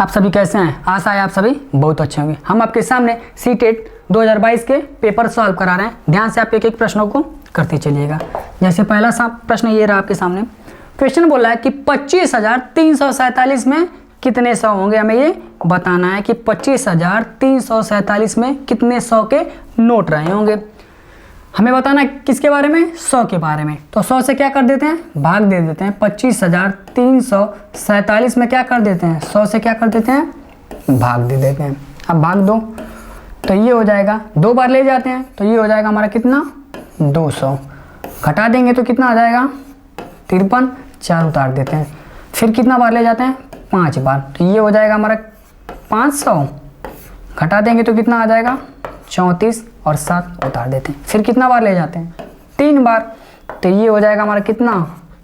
आप सभी कैसे हैं? आशा है आप सभी बहुत अच्छे होंगे। हम आपके सामने सीटेट 2022 के पेपर सॉल्व करा रहे हैं। ध्यान से आप एक एक प्रश्नों को करते चलिएगा। जैसे पहला प्रश्न ये रहा आपके सामने। क्वेश्चन बोला है कि 25,347 में कितने 100 होंगे। हमें ये बताना है कि 25,347 में कितने 100 के नोट रहे होंगे। हमें बताना है किसके बारे में? 100 के बारे में। तो 100 से क्या कर देते हैं? भाग दे देते हैं। 25,347 में क्या कर देते हैं? 100 से क्या कर देते हैं? भाग दे देते हैं। अब भाग दो तो ये हो जाएगा, 2 बार ले जाते हैं तो ये हो जाएगा हमारा कितना? 200। घटा देंगे तो कितना आ जाएगा? 53। 4 उतार देते हैं। फिर कितना बार ले जाते हैं? 5 बार। तो ये हो जाएगा हमारा 500। घटा देंगे तो कितना आ जाएगा? 34 और 7 उतार देते हैं। फिर कितना बार ले जाते हैं? 3 बार। तो ये हो जाएगा हमारा कितना?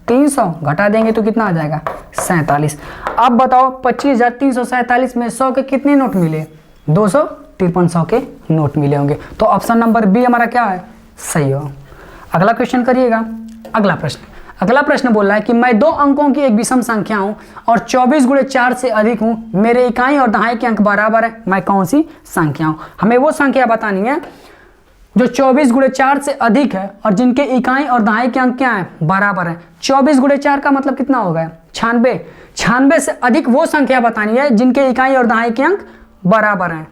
300। घटा देंगे तो कितना आ जाएगा? 47। अब बताओ 25,347 में 100 के कितने नोट मिले? 253 100 के नोट मिले होंगे। तो ऑप्शन नंबर बी हमारा क्या है? सही हो। अगला क्वेश्चन करिएगा। अगला प्रश्न बोल रहा है कि मैं 2 अंकों की एक विषम संख्या हूं और 24 गुणे 4 से अधिक हूं। मेरे इकाई और दहाई के अंक बराबर है। मैं कौन सी संख्या हूं? हमें वो संख्या बतानी है जो 24 गुणे 4 से अधिक है और जिनके इकाई और दहाई के अंक क्या है? बराबर है। 24 गुणे 4 का मतलब कितना हो गया? 96। 96 से अधिक वो संख्या बतानी है जिनके इकाई और दहाई के अंक बराबर हैं।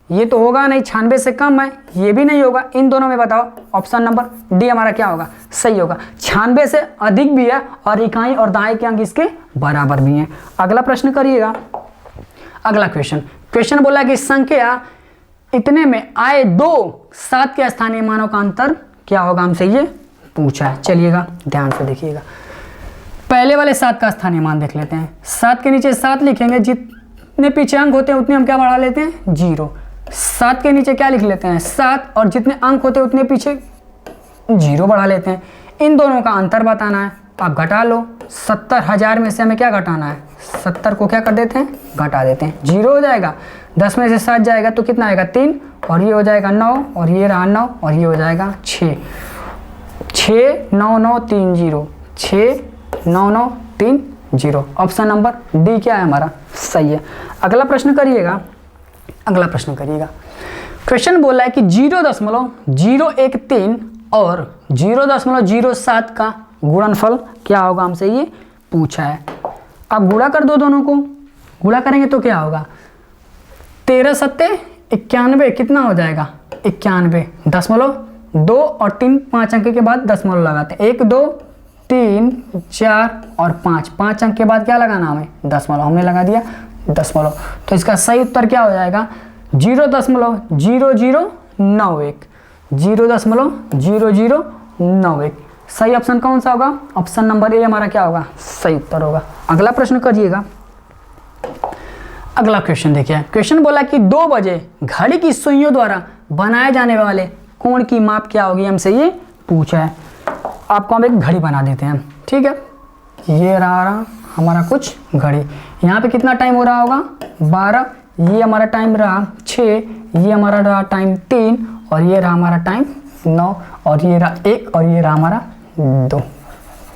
ये तो होगा नहीं, 96 से कम है, ये भी नहीं होगा। इन दोनों में बताओ। ऑप्शन नंबर डी हमारा क्या होगा? सही होगा। 96 से अधिक भी है और इकाई और दहाई के अंक इसके बराबर भी हैं। अगला प्रश्न करिएगा। अगला क्वेश्चन बोला कि संख्या इतने में आए 2 7 के स्थानीय मानों का अंतर क्या होगा? हमसे ये पूछा है। चलिएगा ध्यान से देखिएगा। पहले वाले 7 का स्थानीय मान देख लेते हैं। 7 के नीचे 7 लिखेंगे, जितने पीछे अंक होते हैं उतने हम क्या बढ़ा लेते हैं? 0। 7 के नीचे क्या लिख लेते हैं? 7 और जितने अंक होते हैं उतने पीछे 0 बढ़ा लेते हैं। इन दोनों का अंतर बताना है। आप घटा लो। 70,000 में से हमें क्या घटाना है? 70 को क्या कर देते हैं? घटा देते हैं। 0 हो जाएगा। 10 में से 7 जाएगा तो कितना आएगा? 3 और ये हो जाएगा 9 और ये रहा 9 और ये हो जाएगा 6। 6 9 9 3 0। 6 9 9 3 0। ऑप्शन नंबर डी क्या है हमारा? सही है। अगला प्रश्न करिएगा। क्वेश्चन बोला है कि 0.013 और 0.07 का गुणनफल क्या होगा? हमसे ये पूछा है। अब गुणा कर दो, दोनों को गुणा करेंगे तो क्या होगा? 13 7 91 कितना हो जाएगा? 91 दशमलव 2 और 3 5 अंक के बाद दशमलव लगाते हैं। 1 2 3 4 और 5 अंक के बाद क्या लगाना हमें? दशमलव। हमने लगा दिया दशमलव। तो इसका सही उत्तर क्या हो जाएगा? 0.0091। 0.0091। सही ऑप्शन कौन सा होगा? ऑप्शन नंबर ए हमारा क्या होगा? सही उत्तर होगा। अगला प्रश्न करिएगा। अगला क्वेश्चन देखिए। क्वेश्चन बोला कि 2 बजे घड़ी की सुइयों द्वारा बनाए जाने वाले कोण की माप क्या होगी? हमसे ये पूछा है। आपको हम एक घड़ी बना देते हैं, ठीक है। ये रहा हमारा कुछ घड़ी। यहाँ पे कितना टाइम हो रहा होगा? 12। ये हमारा टाइम रहा 6। ये हमारा रहा टाइम 3 और ये रहा हमारा टाइम 9 और ये रहा 1 और ये रहा हमारा 2।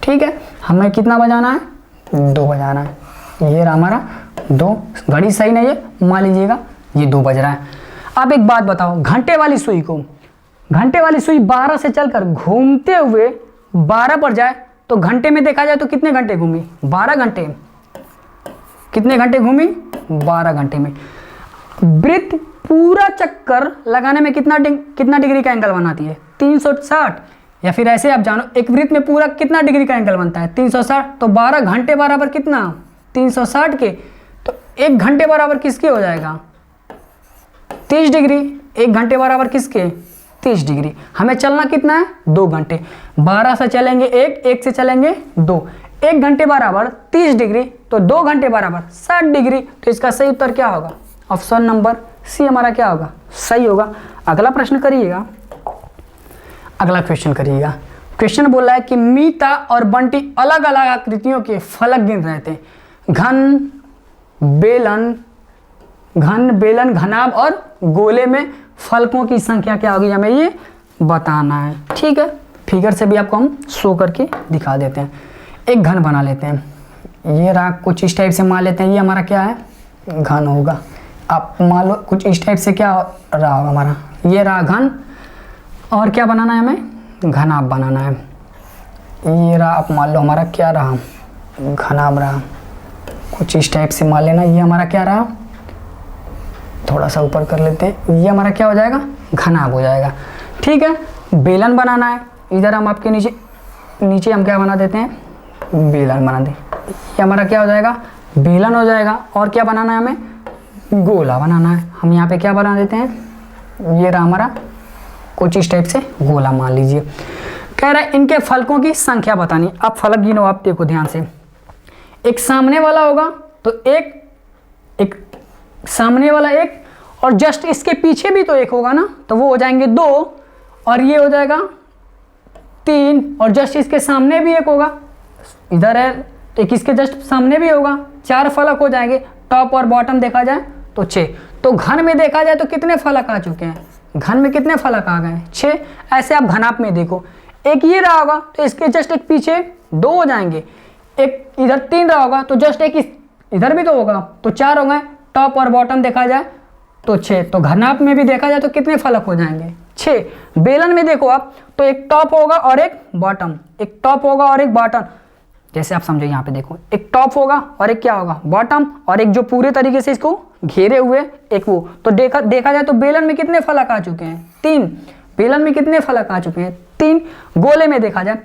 ठीक है। हमें कितना बजाना है? 2 बजाना है। ये रहा हमारा 2। घड़ी सही नहीं है, मान लीजिएगा ये 2 बज रहा है। अब एक बात बताओ, घंटे वाली सुई 12 से चलकर घूमते हुए 12 पर जाए तो घंटे में देखा जाए तो कितने घंटे घूमी? 12 घंटे। कितने घंटे घूमी? 12 घंटे में। वृत्त पूरा चक्कर लगाने में कितना डिग्री का एंगल बनाती है? 360। या फिर ऐसे आप जानो, एक वृत्त में पूरा कितना डिग्री का एंगल बनता है? 360। तो 12 घंटे बराबर कितना? 360 के। तो 1 घंटे बराबर किसके हो जाएगा? 30 डिग्री। 1 घंटे बराबर किसके? 30 डिग्री। हमें चलना कितना है? 2 घंटे। 12 से चलेंगे 1 से चलेंगे 2। 1 घंटे बराबर 30 डिग्री तो 2 घंटे बराबर 60 डिग्री। तो इसका सही उत्तर क्या होगा? ऑप्शन नंबर सी हमारा क्या होगा? सही होगा। अगला प्रश्न करिएगा। क्वेश्चन बोला है कि मीता और बंटी अलग अलग आकृतियों के फलक गिन रहे थे। घन बेलन घनाभ और गोले में फलकों की संख्या क्या होगी? हमें ये बताना है, ठीक है। फिगर से भी आपको हम शो करके दिखा देते हैं। एक घन बना लेते हैं। ये रहा कुछ इस टाइप से मान लेते हैं। ये हमारा क्या है? घन होगा। आप मान लो कुछ इस टाइप से क्या रहा होगा हमारा, ये रहा घन, और क्या बनाना है हमें, घनाभ बनाना है। ये रहा, आप मान लो हमारा क्या रहा, घनाभ रहा, कुछ इस टाइप से मान लेना। ये हमारा क्या रहा, थोड़ा सा ऊपर कर लेते हैं, ये हमारा क्या हो जाएगा, घनाभ हो जाएगा। ठीक है, बेलन बनाना है। इधर हम आपके नीचे हम क्या बना देते हैं, बेलन बना दें। ये हमारा क्या हो जाएगा, बेलन हो जाएगा। और क्या बनाना है हमें, गोला बनाना है। हम यहाँ पे क्या बना देते हैं, ये रहा हमारा कुछ इस टाइप से गोला मान लीजिए। कह रहा है इनके फलकों की संख्या बतानी। अब फलक गिनो, आप देखो ध्यान से। एक सामने वाला होगा तो एक सामने वाला एक, और जस्ट इसके पीछे भी तो एक होगा ना, तो वो हो जाएंगे 2, और ये हो जाएगा 3, और जस्ट इसके सामने भी एक होगा, इधर है तो एक इसके जस्ट सामने भी होगा। 4 फलक हो जाएंगे। टॉप और बॉटम देखा जाए तो 6। तो घन में देखा जाए तो कितने फलक आ चुके हैं, घन में कितने फलक आ गए, 6। ऐसे आप घनाभ में देखो, एक ये रहा होगा तो इसके जस्ट एक पीछे 2 हो जाएंगे, एक इधर 3 रहा होगा तो जस्ट एक इधर भी तो होगा, तो 4 हो गए। टॉप और बॉटम देखा जाए तो 6। तो घनाभ में भी देखा जाए तो कितने फलक हो जाएंगे, 6। बेलन में देखो आप तो एक टॉप होगा और एक बॉटम, एक टॉप होगा और एक बॉटम। जैसे आप समझो, यहाँ पे देखो एक टॉप होगा और एक क्या होगा, बॉटम, और एक जो पूरे तरीके से इसको घेरे हुए एक वो। तो देखा जाए तो बेलन में कितने फलक आ चुके हैं, 3। बेलन में कितने फलक आ चुके हैं, 3। गोले में देखा जाए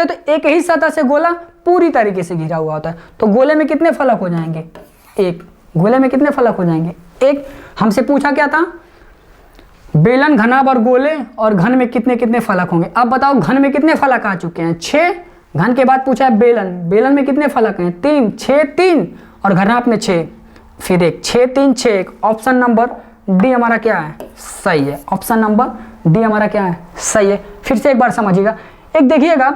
तो एक ही सतह से गोला पूरी तरीके से घिरा हुआ होता है, तो गोले में कितने फलक हो जाएंगे, 1। गोले में कितने फलक हो जाएंगे, 1। हमसे पूछा क्या था, बेलन, घनाभ और गोले, और घन में कितने कितने फलक होंगे। अब बताओ घन में कितने फलक आ चुके हैं, 6। घन के बाद पूछा है बेलन, बेलन में कितने फलक हैं, 3। 6, 3, और घनाभ में 6, फिर 1। 6, 3, 6, 1। ऑप्शन नंबर डी हमारा क्या है, सही है। ऑप्शन नंबर डी हमारा क्या है, सही है। फिर से एक बार समझिएगा, एक देखिएगा,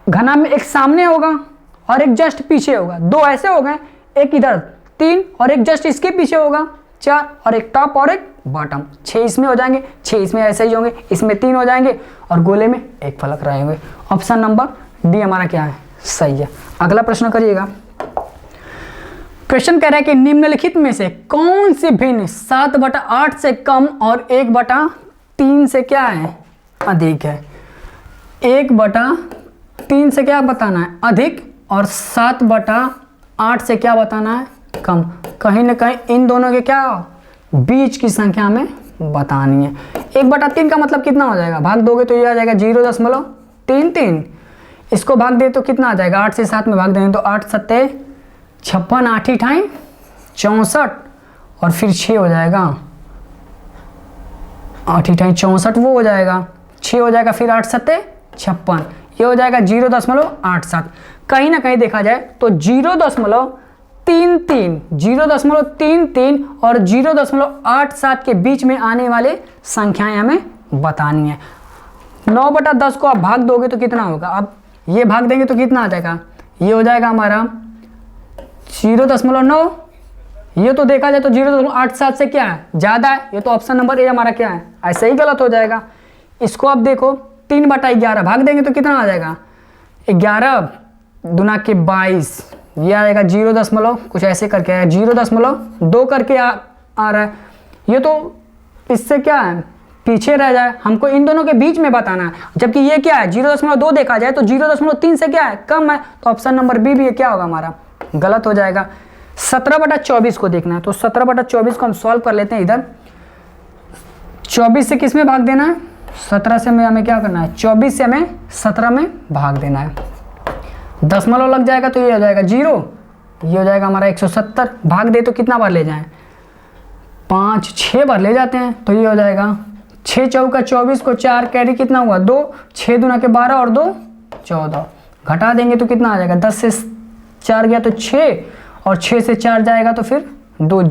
घनाभ में एक सामने होगा और एक जस्ट पीछे होगा, 2 ऐसे हो गए, एक इधर 3, और एक जस्ट इसके पीछे होगा 4, और एक टॉप और एक बॉटम, 6 इसमें हो जाएंगे, 6 इसमें ऐसे ही होंगे, इसमें 3 हो जाएंगे, और गोले में 1 फलक रहेंगे। ऑप्शन नंबर डी हमारा क्या है, सही है। अगला प्रश्न करिएगा। क्वेश्चन कह रहा है कि निम्नलिखित में से कौन सी भिन्न 7/8 से कम और 1/3 से क्या है, अधिक है। 1/3 से क्या बताना है, अधिक, और 7/8 से क्या बताना है, कम। कहीं ना कहीं इन दोनों के क्या बीच की संख्या हमें बतानी है। 1/3 का मतलब कितना हो जाएगा, भाग दोगे तो ये आ जाएगा 0.33। इसको भाग दे तो कितना आ जाएगा, 8 से 7 में भाग देंगे तो 8 सत्ते 56, 8 × 64, और फिर 6 हो जाएगा, 8 × 64 वो हो जाएगा, 6 हो जाएगा, फिर 8 सत्ते 56, ये हो जाएगा 0.87। कहीं ना कहीं देखा जाए तो 0.33 और 0.87 के बीच में आने वाले संख्याएं हमें बतानी है। 9/10 को आप भाग दोगे तो कितना होगा, आप ये भाग देंगे तो कितना आ जाएगा, ये हो जाएगा हमारा 0.9। ये तो देखा जाए तो 0.87 से क्या है, ज़्यादा है, ये तो ऑप्शन नंबर ए हमारा क्या है, ऐसे ही गलत हो जाएगा। इसको आप देखो 3/11 भाग देंगे तो कितना आ जाएगा, 11 दूना के 22, ये आ जाएगा 0. कुछ ऐसे करके आएगा, 0.2 करके आ रहा है। ये तो इससे क्या है, पीछे रह जाए, हमको इन दोनों के बीच में बताना है। जबकि ये क्या है, 0.2 देखा जाए तो 0.3 से क्या है, कम है, तो ऑप्शन नंबर बी भी क्या होगा हमारा, गलत हो जाएगा। 17/24 को देखना है, तो 17/24 को हम सॉल्व कर लेते हैं। इधर 24 से किस में भाग देना है, 17 से हमें क्या करना है, 24 से हमें 17 में भाग देना है। दशमलव लग जाएगा तो ये हो जाएगा 0, ये हो जाएगा हमारा 170। भाग दे तो कितना बार ले जाएं, 5-6 बार ले जाते हैं, तो ये हो जाएगा 6 चौका 24 को 4 कैरी कितना हुआ 2, 6 दूना के 12 और 2 14। घटा देंगे तो कितना आ जाएगा, 10 से 4 गया तो 6, और 6 से 4 जाएगा तो फिर 2,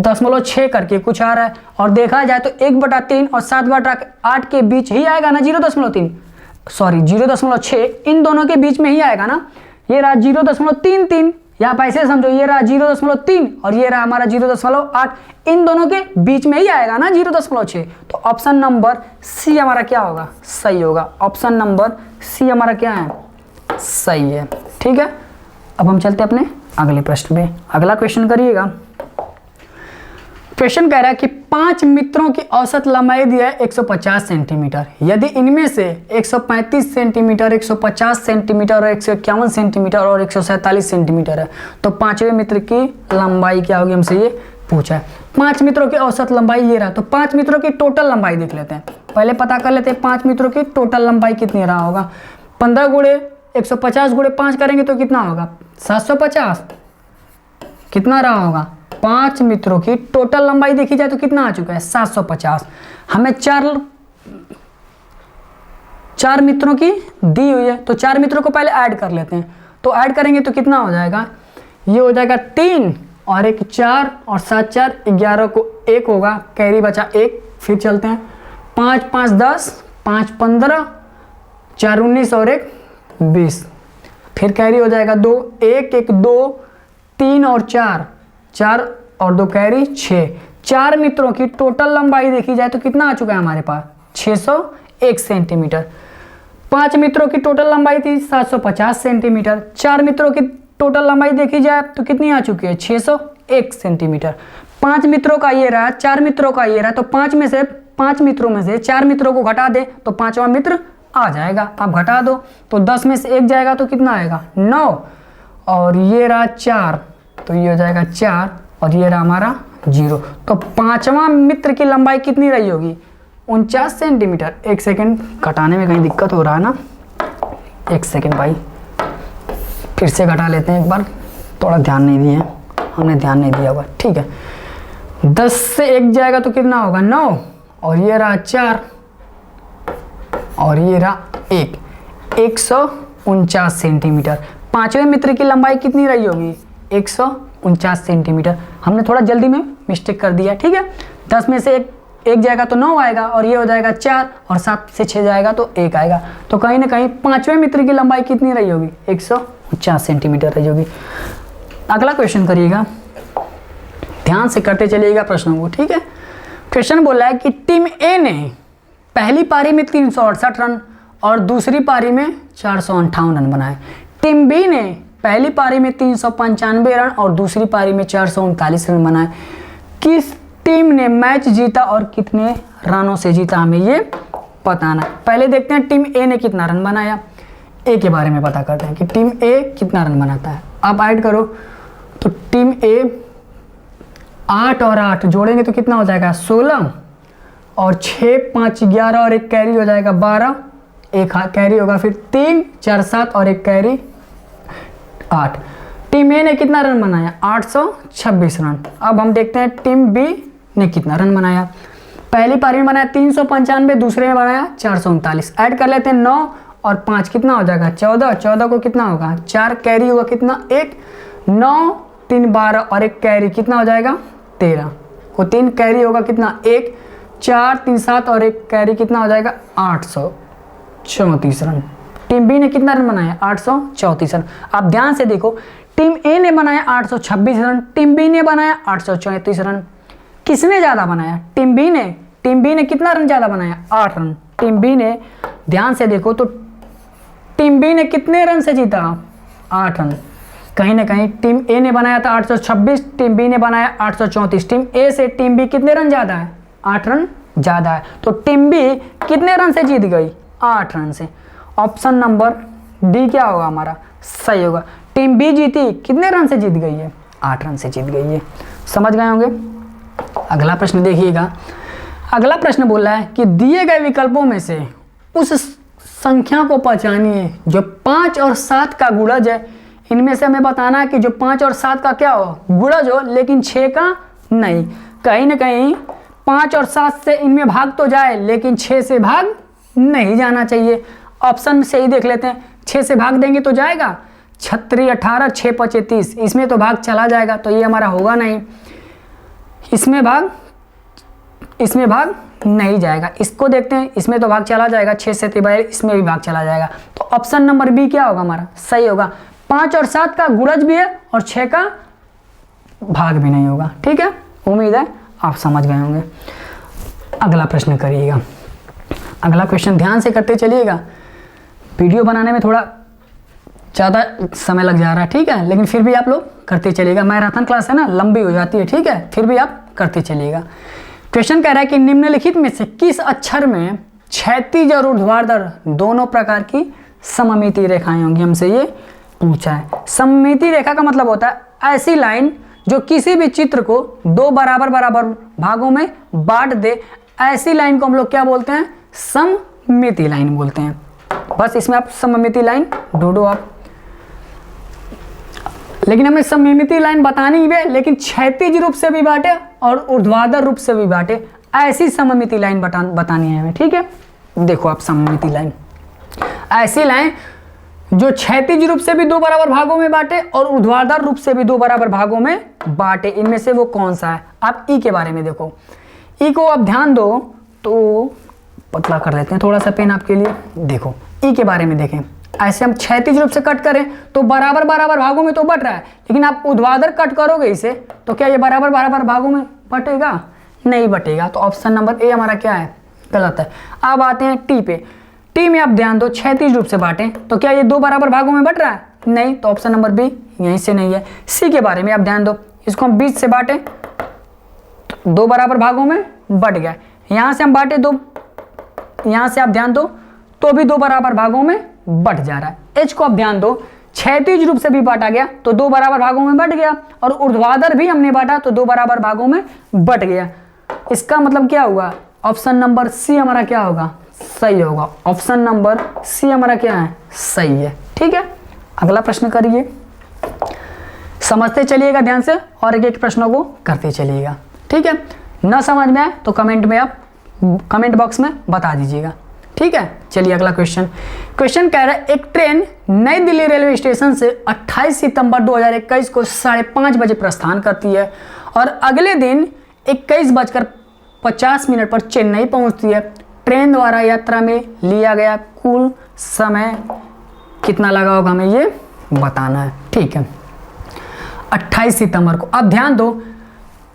0.6 करके कुछ आ रहा है। और देखा जाए तो 1/3 और 7/8 के बीच ही आएगा ना, 0.6 इन दोनों के बीच में ही आएगा ना। ये रहा 0.33, या आप ऐसे समझो, ये रहा 0.3 और ये रहा हमारा 0.8, इन दोनों के बीच में ही आएगा ना 0.6। तो ऑप्शन नंबर सी हमारा क्या होगा, सही होगा। ऑप्शन नंबर सी हमारा क्या है, सही है। ठीक है, अब हम चलते अपने अगले प्रश्न पे, अगला क्वेश्चन करिएगा। क्वेश्चन कह रहा है कि 5 मित्रों की औसत लंबाई दिया है 150 सेंटीमीटर। यदि इनमें से 135 सेंटीमीटर, 150 सेंटीमीटर और 151 सेंटीमीटर और 147 सेंटीमीटर है, तो पांचवें मित्र की लंबाई क्या होगी, हमसे ये पूछा है। 5 मित्रों की औसत लंबाई ये रहा, तो 5 मित्रों की टोटल लंबाई देख लेते हैं। पहले पता कर लेते हैं 5 मित्रों की टोटल लंबाई कितनी रहा होगा। 15 गुणे 150 गुणे 5 करेंगे तो कितना होगा, 750। कितना रहा होगा, 5 मित्रों की टोटल लंबाई देखी जाए तो कितना आ चुका है, 750। हमें चार मित्रों की दी हुई है, तो 4 मित्रों को पहले ऐड कर लेते हैं। तो ऐड करेंगे तो कितना हो जाएगा, ये हो जाएगा 3 और 1 4 और 7 4 11 को 1 होगा, कैरी बचा 1। फिर चलते हैं 5 5 10, 5 15, 4 19 और 1 20। फिर कैरी हो जाएगा 2, 1 1 2, 3 और 4, 4 और 2 कैरी 6। 4 मित्रों की टोटल लंबाई देखी जाए तो कितना आ चुका है हमारे पास, 601 सेंटीमीटर। 5 मित्रों की टोटल लंबाई थी 750 सेंटीमीटर। 4 मित्रों की टोटल लंबाई देखी जाए तो कितनी आ चुकी है, 601 सेंटीमीटर। 5 मित्रों का ये रहा, 4 मित्रों का ये रहा, तो 5 मित्रों में से 4 मित्रों को घटा दे तो 5वां मित्र आ जाएगा। अब घटा दो तो 10 में से 1 जाएगा तो कितना आएगा, 9। और ये रहा 4, तो ये हो जाएगा 4 और ये रहा हमारा 0। तो 5वां मित्र की लंबाई कितनी रही होगी, 49 सेंटीमीटर। 1 सेकेंड, घटाने में कहीं दिक्कत हो रहा है ना, 1 सेकेंड भाई, फिर से घटा लेते हैं एक बार, थोड़ा ध्यान नहीं दिए, हमने ध्यान नहीं दिया हुआ, ठीक है। 10 से 1 जाएगा तो कितना होगा, 9 और ये रहा 4 और ये रहा 1, 149 सेंटीमीटर। 5वें मित्र की लंबाई कितनी रही होगी, 149 सेंटीमीटर। हमने थोड़ा जल्दी में मिस्टेक कर दिया, ठीक है। 10 में से 1 जाएगा तो 9 आएगा और ये हो जाएगा 4 और 7 से 6 जाएगा तो 1 आएगा। तो कहीं ना कहीं 5वें मित्र की लंबाई कितनी रही होगी, 149 सेंटीमीटर रही होगी। अगला क्वेश्चन करिएगा, ध्यान से करते चलिएगा प्रश्नों को, ठीक है। क्वेश्चन बोला है कि टीम ए ने पहली पारी में 368 रन और दूसरी पारी में 458 रन बनाए। टीम बी ने पहली पारी में 395 रन और दूसरी पारी में 439 रन बनाए। किस टीम ने मैच जीता और कितने रनों से जीता, हमें ये बताना है। पहले देखते हैं टीम ए ने कितना रन बनाया, ए के बारे में पता करते हैं कि टीम ए कितना रन बनाता है। आप ऐड करो तो टीम ए 8 और 8 जोड़ेंगे तो कितना हो जाएगा, 16 और 6 5 11 और 1 कैरी हो जाएगा 12, 1 कैरी होगा, फिर 3 4 7 और 1 कैरी 8। टीम ए ने कितना रन बनाया, 826 रन। अब हम देखते हैं टीम बी ने कितना रन बनाया। पहली पारी में बनाया 395, दूसरे में बनाया 439। ऐड कर लेते हैं 9 और 5 कितना हो जाएगा, 14। 14 को कितना होगा, 4 कैरी होगा कितना, 1, 9 3 12 और 1 कैरी कितना हो जाएगा, 13 को 3 कैरी होगा कितना, 1 4 3 7 और 1 कैरी कितना हो जाएगा, 834 रन। टीम बी ने कितना रन बनाया, 834 रन। अब ध्यान से देखो, टीम ए ने बनाया 826 रन, टीम बी ने बनाया 834 रन। किसने ज़्यादा बनाया, टीम बी ने। टीम बी ने कितना रन ज़्यादा बनाया, 8 रन। टीम बी ने, ध्यान से देखो तो टीम बी ने कितने रन से जीता, 8 रन। कहीं ना कहीं टीम ए ने बनाया था 826, टीम बी ने बनाया 834। टीम ए से टीम बी कितने रन ज़्यादा है, 8 रन ज़्यादा है। तो टीम बी कितने रन से जीत गई, 8 रन से। ऑप्शन नंबर डी क्या होगा हमारा, सही होगा। टीम बी जीती, कितने रन से जीत गई है, 8 रन से जीत गई है। समझ गए होंगे। अगला प्रश्न देखिएगा। अगला प्रश्न बोल रहा है कि दिए गए विकल्पों में से उस संख्या को पहचानिए जो 5 और 7 का गुणज है। इनमें से हमें बताना है कि जो 5 और 7 का क्या हो, गुणज हो, लेकिन 6 का नहीं। कहीं ना कहीं 5 और 7 से इनमें भाग तो जाए, लेकिन 6 से भाग नहीं जाना चाहिए। ऑप्शन से ही देख लेते हैं, 6 से भाग देंगे तो जाएगा 36 18 6 5 30, इसमें तो भाग चला जाएगा, तो ये हमारा होगा नहीं। इसमें भाग नहीं जाएगा। इसको देखते हैं, इसमें तो भाग चला जाएगा, 6 से 23, इसमें भी भाग चला जाएगा। तो ऑप्शन नंबर बी क्या होगा हमारा, सही होगा। 5 और 7 का गुणज भी है और 6 का भाग भी नहीं होगा। ठीक है, उम्मीद है आप समझ गए होंगे। अगला प्रश्न करिएगा। अगला क्वेश्चन ध्यान से करते चलिएगा। वीडियो बनाने में थोड़ा ज़्यादा समय लग जा रहा है, ठीक है, लेकिन फिर भी आप लोग करते चलिएगा। मैराथन क्लास है ना, लंबी हो जाती है, ठीक है, फिर भी आप करते चलिएगा। क्वेश्चन कह रहा है कि निम्नलिखित में से किस अक्षर में क्षैतिज और ऊर्ध्वाधर दोनों प्रकार की सममिति रेखाएं होंगी, हमसे ये पूछा है। सममिति रेखा का मतलब होता है ऐसी लाइन जो किसी भी चित्र को दो बराबर बराबर भागों में बांट दे, ऐसी लाइन को हम लोग क्या बोलते हैं, सममिति लाइन बोलते हैं। बस इसमें आप सममिति लाइन ढूंढो आप, लेकिन हमें सममिति लाइन बतानी ही है, लेकिन क्षैतिज रूप से भी बांटे और ऊर्ध्वाधर रूप से भी बांटे, ऐसी सममिति लाइन बतानी है हमें, ठीक है। देखो आप सममिति लाइन, ऐसी लाइन जो क्षैतिज रूप से भी दो बराबर भागों में बांटे और ऊर्ध्वाधर रूप से भी दो बराबर भागों में बांटे, इनमें से वो कौन सा है। आप ई के बारे में देखो, ई को आप ध्यान दो तो पतला कर लेते हैं थोड़ा सा पेन आपके लिए। देखो ई के बारे में देखें, ऐसे हम क्षैतिज रूप से कट करें तो बराबर बराबर भागों में तो बट रहा है, लेकिन आप ऊर्ध्वाधर कट करोगे इसे तो क्या ये बराबर बराबर भागों में बटेगा, नहीं बटेगा। तो ऑप्शन नंबर ए हमारा क्या है, गलत है। अब आते हैं टी पे, टी में आप ध्यान दो, क्षैतिज रूप से बांटें तो क्या ये दो बराबर भागों में बट रहा है, नहीं, तो ऑप्शन नंबर बी यहीं से नहीं है। सी के बारे में आप ध्यान दो, इसको हम बीच से बांटें तो दो बराबर भागों में बट गया, यहाँ से हम बांटे दो, यहाँ से आप ध्यान दो तो भी दो बराबर भागों में बट जा रहा है। एच को आप ध्यान दो, क्षैतिज रूप से भी बांटा गया तो दो बराबर भागों में बट गया, और ऊर्ध्वाधर भी हमने बांटा तो दो बराबर भागों में बट गया। इसका मतलब क्या हुआ, ऑप्शन नंबर सी हमारा क्या होगा, सही होगा। ऑप्शन नंबर सी हमारा क्या है, सही है, ठीक है। अगला प्रश्न करिए, समझते चलिएगा ध्यान से और एक एक प्रश्नों को करते चलिएगा, ठीक है। न समझ में आए तो कमेंट में आप कमेंट बॉक्स में बता दीजिएगा, ठीक है। चलिए अगला क्वेश्चन कह रहा है, एक ट्रेन नई दिल्ली रेलवे स्टेशन से 28 सितंबर 2021 को 5:30 बजे प्रस्थान करती है और अगले दिन 21:50 पर चेन्नई पहुंचती है। ट्रेन द्वारा यात्रा में लिया गया कुल समय कितना लगा होगा, हमें ये बताना है, ठीक है। 28 सितंबर को, अब ध्यान दो,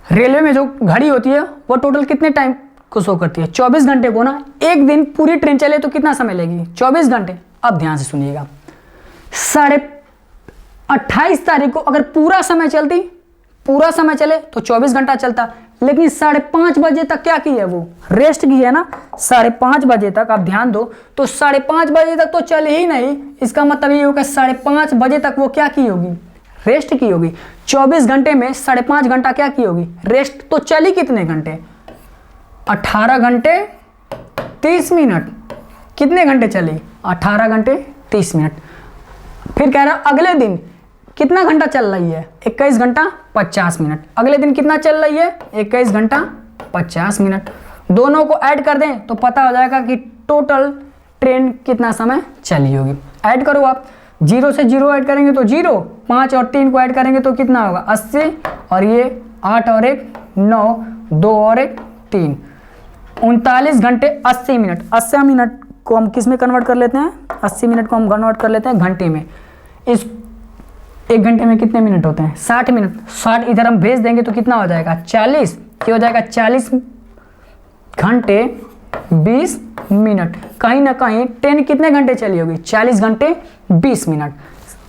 रेलवे में जो घड़ी होती है वो टोटल कितने टाइम को शो करती है, 24 घंटे को ना। एक दिन पूरी ट्रेन चले तो कितना समय लेगी, 24 घंटे। अब ध्यान से सुनिएगा, 28 तारीख को अगर पूरा समय चले तो 24 घंटा चलता, लेकिन 5:30 बजे तक क्या की है, वो रेस्ट की है ना। 5:30 बजे तक आप ध्यान दो तो 5:30 बजे तक तो चले ही नहीं, इसका मतलब ये होगा 5:30 बजे तक वो क्या की होगी, रेस्ट की होगी। 24 घंटे में 5.5 घंटा क्या की होगी, रेस्ट। तो चली कितने घंटे, 18 घंटे 30 मिनट। कितने घंटे चली, 18 घंटे 30 मिनट। फिर कह रहा अगले दिन कितना घंटा चल रही है, 21 घंटा 50 मिनट। अगले दिन कितना चल रही है, 21 घंटा 50 मिनट। दोनों को ऐड कर दें तो पता हो जाएगा कि टोटल ट्रेन कितना समय चली होगी। ऐड करो आप, 0 से 0 ऐड करेंगे तो 0, 5 और 3 को ऐड करेंगे तो कितना होगा 80, और ये 8 और 1 9, 2 और 1 3, 39 घंटे 80 मिनट। 80 मिनट को हम किस में कन्वर्ट कर लेते हैं, 80 मिनट को हम कन्वर्ट कर लेते हैं घंटे में। इस एक घंटे में कितने मिनट होते हैं, 60 मिनट। 60 इधर हम भेज देंगे तो कितना हो जाएगा 40, ये हो जाएगा 40 घंटे 20 मिनट। कहीं ना कहीं ट्रेन कितने घंटे चली होगी, 40 घंटे 20 मिनट।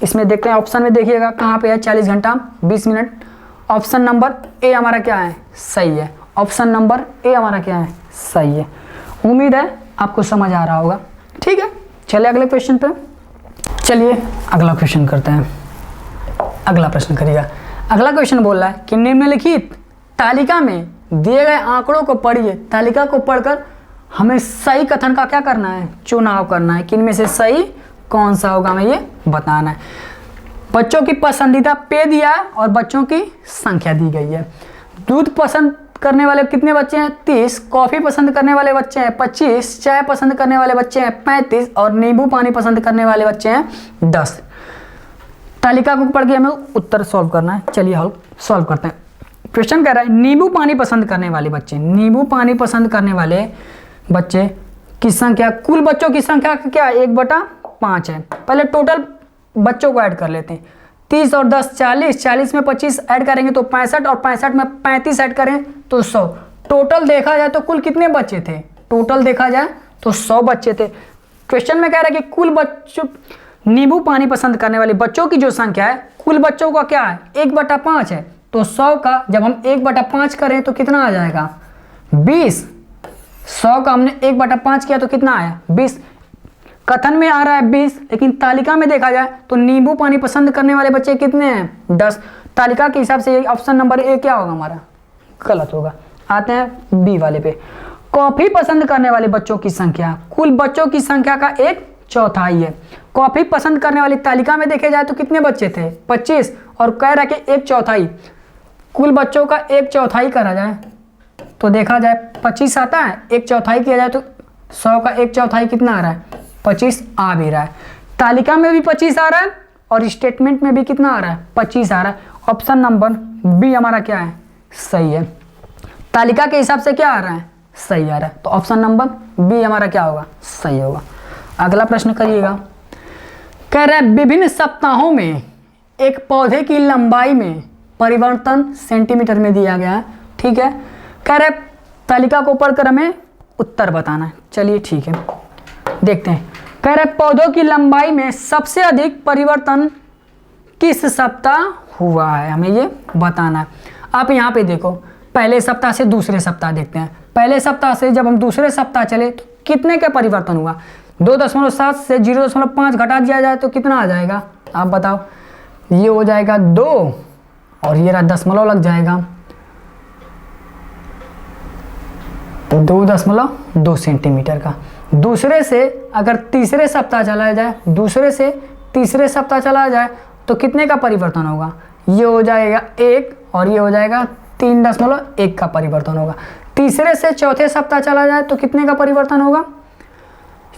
इसमें देखते हैं ऑप्शन में, देखिएगा कहाँ पे है 40 घंटा 20 मिनट। ऑप्शन नंबर ए हमारा क्या है, सही है। ऑप्शन नंबर ए हमारा क्या है, सही है। उम्मीद है आपको समझ आ रहा होगा, ठीक है। चलिए अगले क्वेश्चन पे, चलिए अगला क्वेश्चन करते हैं। अगला प्रश्न करिएगा। अगला क्वेश्चन बोल रहा है कि निम्नलिखित तालिका में दिए गए आंकड़ों को पढ़िए। तालिका को पढ़कर हमें सही कथन का क्या करना है, चुनाव करना है कि इनमें से सही कौन सा होगा, हमें ये बताना है। बच्चों की पसंदीदा पेय दिया है और बच्चों की संख्या दी गई है। दूध पसंद करने वाले कितने बच्चे हैं, 30। कॉफ़ी पसंद करने वाले बच्चे हैं 25। चाय पसंद करने वाले बच्चे हैं 35 और नींबू पानी पसंद करने वाले बच्चे हैं 10। तालिका को पढ़ के हमें उत्तर सॉल्व करना है। चलिए हम सॉल्व करते हैं। क्वेश्चन कह रहा है नींबू पानी पसंद करने वाले बच्चे, नींबू पानी पसंद करने वाले बच्चे की संख्या, कुल बच्चों की संख्या क्या 1/5 है। पहले टोटल बच्चों को ऐड कर लेते हैं। 30 और 10 40, 40 में 25 ऐड करेंगे तो 65 और 65 में 35 ऐड करें तो 100। टोटल देखा जाए तो कुल कितने बच्चे थे, टोटल देखा जाए तो 100 बच्चे थे। क्वेश्चन में कह रहा है कि कुल बच्चों नींबू पानी पसंद करने वाले बच्चों की जो संख्या है, कुल बच्चों का क्या है 1/5 है, तो 100 का जब हम 1/5 करें तो कितना आ जाएगा 20। 100 का हमने 1/5 किया तो कितना आया 20। कथन में आ रहा है 20, लेकिन तालिका में देखा जाए तो नींबू पानी पसंद करने वाले बच्चे कितने हैं 10। तालिका के हिसाब से ऑप्शन नंबर ए क्या होगा हमारा, गलत होगा। आते हैं बी वाले पे, कॉफी पसंद करने वाले बच्चों की संख्या कुल बच्चों की संख्या का 1/4 है। कॉफी पसंद करने वाली तालिका में देखे जाए तो कितने बच्चे थे 25, और कह रहा है कि 1/4 कुल बच्चों का 1/4 करा जाए तो देखा जाए 25 आता है, 1/4 किया जाए तो 100 का 1/4 कितना आ रहा है 25 आ भी रहा है। तालिका में भी 25 आ रहा है और स्टेटमेंट में भी कितना आ रहा है 25 आ रहा है। ऑप्शन नंबर बी हमारा क्या है सही है। तालिका के हिसाब से क्या आ रहा है सही आ रहा है, तो ऑप्शन नंबर बी हमारा क्या होगा सही होगा। अगला प्रश्न करिएगा, कह रहा है विभिन्न सप्ताहों में एक पौधे की लंबाई में परिवर्तन सेंटीमीटर में दिया गया है। ठीक है, कह रहा है तालिका को पढ़कर हमें उत्तर बताना है। चलिए ठीक है, देखते हैं। कह रहा है पौधों की लंबाई में सबसे अधिक परिवर्तन किस सप्ताह हुआ है, हमें ये बताना है। आप यहाँ पे देखो, पहले सप्ताह से दूसरे सप्ताह देखते हैं। पहले सप्ताह से जब हम दूसरे सप्ताह चले तो कितने का परिवर्तन हुआ 2.7 से 0.5 घटा दिया जाए तो कितना आ जाएगा आप बताओ। ये हो जाएगा 2 और ये रहा दशमलव लग जाएगा तो 2.2 सेंटीमीटर का। दूसरे से अगर तीसरे सप्ताह चला जाए, दूसरे से तीसरे सप्ताह चला जाए तो कितने का परिवर्तन होगा, ये हो जाएगा 1 और ये हो जाएगा 3.1 का परिवर्तन होगा। तीसरे से चौथे सप्ताह चला जाए तो कितने का परिवर्तन होगा,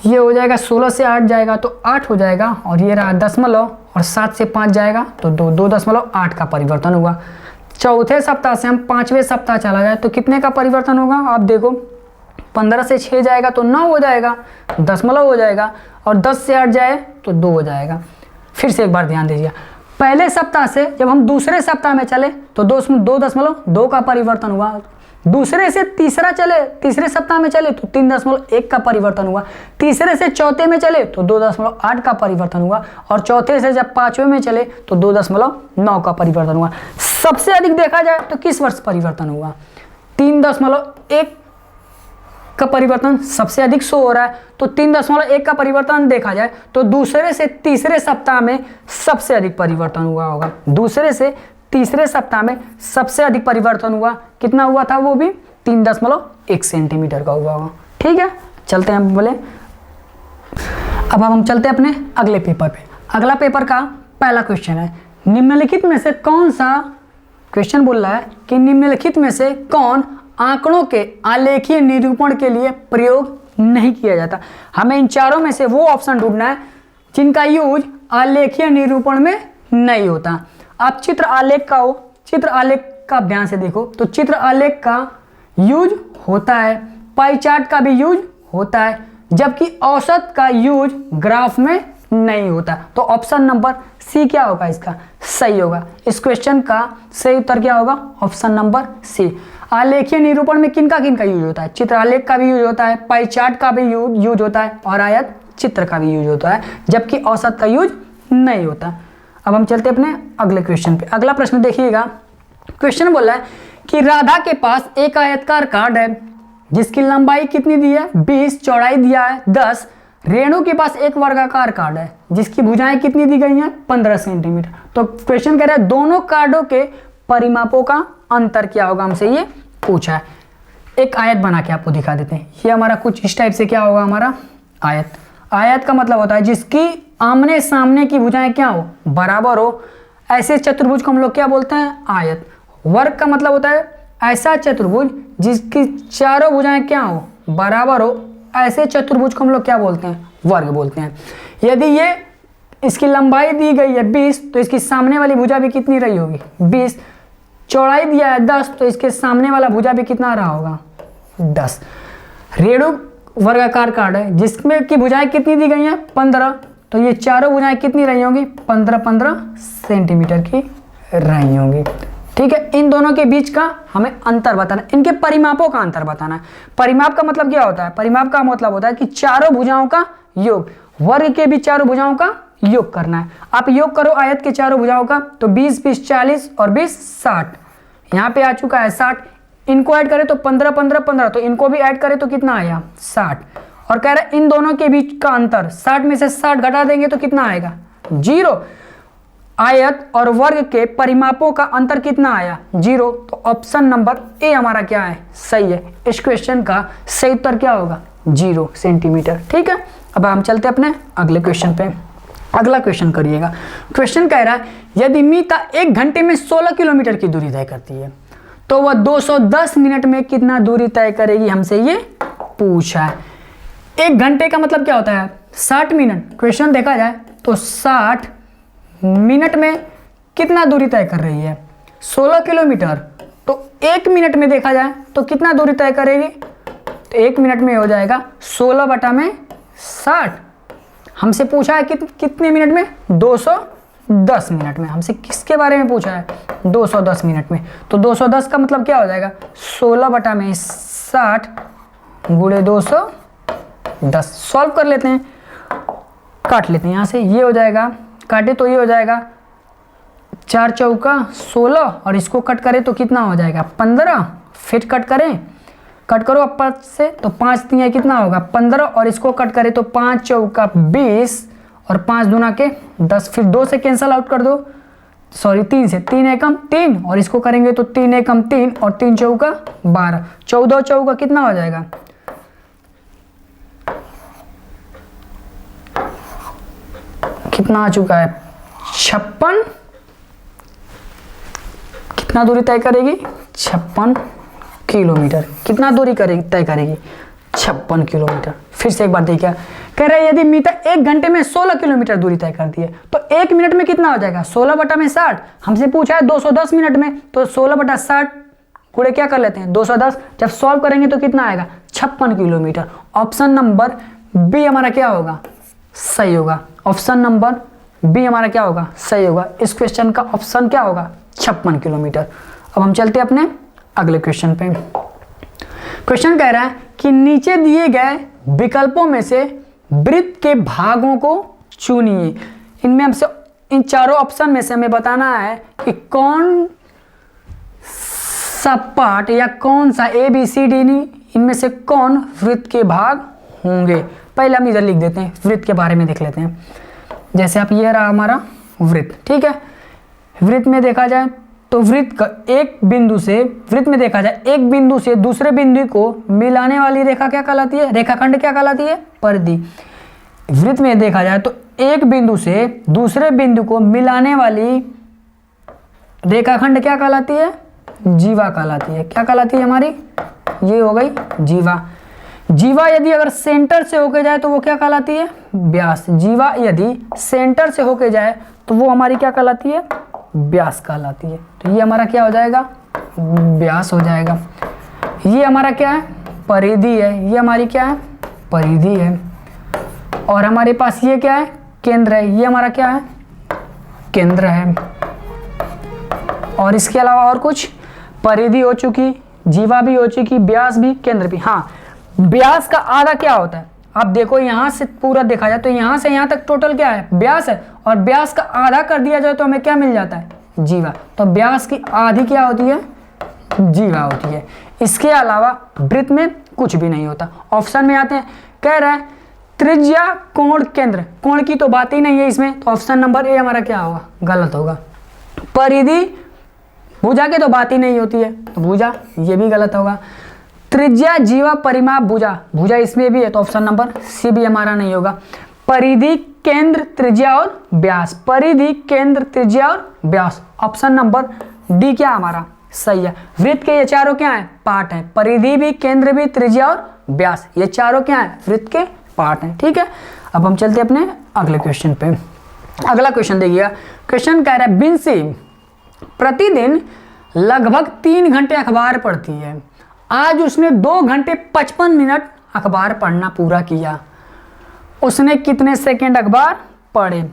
ये हो जाएगा 16 से 8 जाएगा तो 8 हो जाएगा और ये रहा दशमलव और 7 से 5 जाएगा तो 2.8 का परिवर्तन हुआ। चौथे सप्ताह से हम पांचवें सप्ताह चला जाए तो कितने का परिवर्तन होगा आप देखो, 15 से 6 जाएगा तो 9 हो जाएगा, दशमलव हो जाएगा, और 10 से 8 जाए तो 2 हो जाएगा। फिर से एक बार ध्यान दीजिए, पहले सप्ताह से जब हम दूसरे सप्ताह में चले तो 2.2 का परिवर्तन हुआ। दूसरे से तीसरा चले, तीसरे सप्ताह में चले तो 3.1 का परिवर्तन हुआ। तीसरे से चौथे में चले तो 2.8 का परिवर्तन हुआ, और चौथे से जब पांचवें में चले तो 2.9 का परिवर्तन हुआ। सबसे अधिक देखा जाए तो किस वर्ष परिवर्तन हुआ, 3.1 का परिवर्तन सबसे अधिक शो हो रहा है, तो 3.1 का परिवर्तन देखा जाए तो दूसरे से तीसरे सप्ताह में सबसे अधिक परिवर्तन हुआ होगा। दूसरे से तीसरे सप्ताह में सबसे अधिक परिवर्तन हुआ, कितना हुआ था वो भी 3.1 सेंटीमीटर का हुआ होगा। ठीक है, चलते हैं बोले। अब हम चलते हैं अपने अगले पेपर पे। अगला पेपर का पहला क्वेश्चन है, निम्नलिखित में से कौन सा, क्वेश्चन बोल रहा है कि निम्नलिखित में से कौन आंकड़ों के आलेखीय निरूपण के लिए प्रयोग नहीं किया जाता। हमें इन चारों में से वो ऑप्शन ढूंढना है जिनका यूज आलेखीय निरूपण में नहीं होता। आप चित्र आलेख का हो, चित्र आलेख का ध्यान से देखो तो चित्र आलेख का यूज होता है, पाई चार्ट का भी यूज होता है, जबकि औसत का यूज ग्राफ में नहीं होता। तो ऑप्शन नंबर सी क्या होगा इसका सही होगा। इस क्वेश्चन का सही उत्तर क्या होगा, ऑप्शन नंबर सी। आलेखीय निरूपण में किनका किनका यूज होता है, चित्र आलेख का भी यूज होता है, पाई चार्ट का भी यूज होता है, और आयत चित्र का भी यूज होता है, जबकि औसत का यूज नहीं होता। अब हम चलते अपने अगले क्वेश्चन पे। अगला प्रश्न देखिएगा, क्वेश्चन बोला है कि राधा के पास एक आयतकार कार्ड है जिसकी लंबाई कितनी दी है 20, चौड़ाई दिया है 10। रेणु के पास एक वर्गाकार कार्ड है जिसकी भुजाएं कितनी दी गई हैं 15 सेंटीमीटर। तो क्वेश्चन कह रहा है दोनों कार्डों के परिमापों का अंतर क्या होगा, हमसे ये पूछा है। एक आयत बना के आपको दिखा देते हैं। ये हमारा कुछ इस टाइप से क्या होगा हमारा आयत। आयत का मतलब होता है जिसकी आमने सामने की भुजाएं क्या हो बराबर हो, ऐसे चतुर्भुज को हम लोग क्या बोलते हैं आयत। वर्ग का मतलब होता है ऐसा चतुर्भुज जिसकी चारों भुजाएं क्या हो बराबर हो, ऐसे चतुर्भुज को हम लोग क्या बोलते हैं वर्ग बोलते हैं। यदि ये इसकी लंबाई दी गई है 20 तो इसकी सामने वाली भुजा भी कितनी रही होगी 20। चौड़ाई दिया है 10 तो इसके सामने वाला भुजा भी कितना रहा होगा 10। रेणु वर्गाकार कार्ड है जिसमें की भुजाएं कितनी दी गई हैं 15, तो ये चारों भुजाएं कितनी रही होंगी 15-15 सेंटीमीटर की रही होंगी। ठीक है, इन दोनों के बीच का हमें अंतर बताना, इनके परिमापों का अंतर बताना है। परिमाप का मतलब क्या होता है, परिमाप का मतलब होता है कि चारों भुजाओं का योग, वर्ग के भी चारों भुजाओं का योग करना है। आप योग करो आयत के चारों भुजाओं का, तो 20 20 40 और 20 60। यहाँ पे आ चुका है 60। इनको ऐड करें तो 15 15 15, तो इनको भी ऐड करें तो कितना आया 60। और कह रहा है इन दोनों के बीच का अंतर 60 में से 60 घटा देंगे तो कितना आएगा 0। आयत और वर्ग के परिमापों का अंतर कितना आया 0। तो ऑप्शन नंबर ए हमारा क्या है सही है। इस क्वेश्चन का सही उत्तर क्या होगा 0 सेंटीमीटर। ठीक है, अब हम चलते अपने अगले क्वेश्चन पे। अगला क्वेश्चन करिएगा। क्वेश्चन कह रहा है यदि मीता 1 घंटे में 16 किलोमीटर की दूरी तय करती है तो वह 210 मिनट में कितना दूरी तय करेगी, हमसे ये पूछा है। 1 घंटे का मतलब क्या होता है 60 मिनट। क्वेश्चन देखा जाए तो 60 मिनट में कितना दूरी तय कर रही है 16 किलोमीटर। तो 1 मिनट में देखा जाए तो कितना दूरी तय करेगी, तो 1 मिनट में हो जाएगा 16 बटा में 60। हमसे पूछा है कितने मिनट में 210 मिनट में। हमसे किसके बारे में पूछा है 210 मिनट में। तो 210 का मतलब क्या हो जाएगा 16 बटा में 60 गुणे 210। सॉल्व कर लेते हैं, काट लेते हैं यहाँ से। ये हो जाएगा, काटे तो ये हो जाएगा 4 चौका 16 और इसको कट करें तो कितना हो जाएगा 15। फिर कट करें, कट करो अपर से तो 5 3 कितना होगा 15 और इसको कट करें तो 5 चौका 20 और 5 दूना के 10। फिर 2 से कैंसल आउट कर दो, सॉरी 3 से, 3 एकम 3 और इसको करेंगे तो 3 एकम 3 और 3 चौका 12। 14 चौका कितना हो जाएगा कितना आ चुका है 56। कितना दूरी तय करेगी 56 किलोमीटर। कितना दूरी करेगी तय करेगी 56 किलोमीटर। फिर से एक बार देखिए, कह रहे हैं यदि मीता 1 घंटे में 16 किलोमीटर दूरी तय करती है तो 1 मिनट में कितना हो जाएगा 16 बटा में 60। हमसे पूछा है 210 मिनट में, तो 16 बटा 60 गुणे क्या कर लेते हैं 210। जब सॉल्व करेंगे तो कितना आएगा 56 किलोमीटर। ऑप्शन नंबर बी हमारा क्या होगा सही होगा। ऑप्शन नंबर बी हमारा क्या होगा सही होगा। इस क्वेश्चन का ऑप्शन क्या होगा 56 किलोमीटर। अब हम चलते हैं अपने अगले क्वेश्चन पे। क्वेश्चन कह रहा है कि नीचे दिए गए विकल्पों में से वृत्त के भागों को चुनिए। इनमें हमसे इन चारों ऑप्शन में से हमें बताना है कि कौन सा पार्ट या कौन सा ABCD इनमें से कौन वृत्त के भाग होंगे। पहले हम इधर लिख देते हैं, वृत्त के बारे में देख लेते हैं। जैसे आप ये रहा हमारा वृत्त, ठीक है। वृत्त में देखा जाए तो वृत्त का एक बिंदु से, वृत्त में देखा जाए एक बिंदु से दूसरे बिंदु को मिलाने वाली रेखा क्या कहलाती है रेखाखंड क्या कहलाती है परिधि। वृत्त में देखा जाए तो एक बिंदु से दूसरे बिंदु को मिलाने वाली रेखाखंड क्या कहलाती है जीवा कहलाती है। क्या कहलाती है हमारी, ये हो गई जीवा। जीवा यदि अगर सेंटर से होके जाए तो वो क्या कहलाती है व्यास। जीवा यदि सेंटर से होके जाए तो वो हमारी क्या कहलाती है व्यास कहलाती है। तो ये हमारा क्या हो जाएगा व्यास हो जाएगा। ये हमारा क्या है परिधि है, ये हमारी क्या है परिधि है। और हमारे पास ये क्या है केंद्र है, ये हमारा क्या है केंद्र है। और इसके अलावा और कुछ परिधि हो चुकी, जीवा भी हो चुकी, व्यास भी, केंद्र भी। हाँ, व्यास का आधा क्या होता है, आप देखो यहाँ से पूरा देखा जाए तो यहाँ से यहाँ तक टोटल क्या है व्यास है, और व्यास का आधा कर दिया जाए तो हमें क्या मिल जाता है जीवा। तो व्यास की आधी क्या होती है जीवा होती है। इसके अलावा वृत्त में कुछ भी नहीं होता। ऑप्शन में आते हैं, कह रहा है त्रिज्या कोण केंद्र, कोण की तो बात ही नहीं है इसमें, तो ऑप्शन नंबर ए हमारा क्या होगा गलत होगा। परिधि भुजा की तो बात ही नहीं होती है, तो भुजा ये भी गलत होगा। त्रिज्या जीवा परिमाप भुजा, भुजा इसमें भी है, तो ऑप्शन नंबर सी भी हमारा नहीं होगा। परिधि केंद्र त्रिज्या और व्यास, परिधि केंद्र त्रिज्या और व्यास, ऑप्शन नंबर डी क्या हमारा सही है। वृत्त के ये चारों क्या है पार्ट हैं, परिधि भी केंद्र भी त्रिज्या और व्यास, ये चारों क्या है वृत्त के पार्ट हैं। ठीक है, अब हम चलते हैं अपने अगले क्वेश्चन पे। अगला क्वेश्चन देखिएगा। क्वेश्चन कह रहा है बिंसी प्रतिदिन लगभग 3 घंटे अखबार पढ़ती है। आज उसने 2 घंटे 55 मिनट अखबार पढ़ना पूरा किया। उसने कितने सेकंड अखबार पढ़े,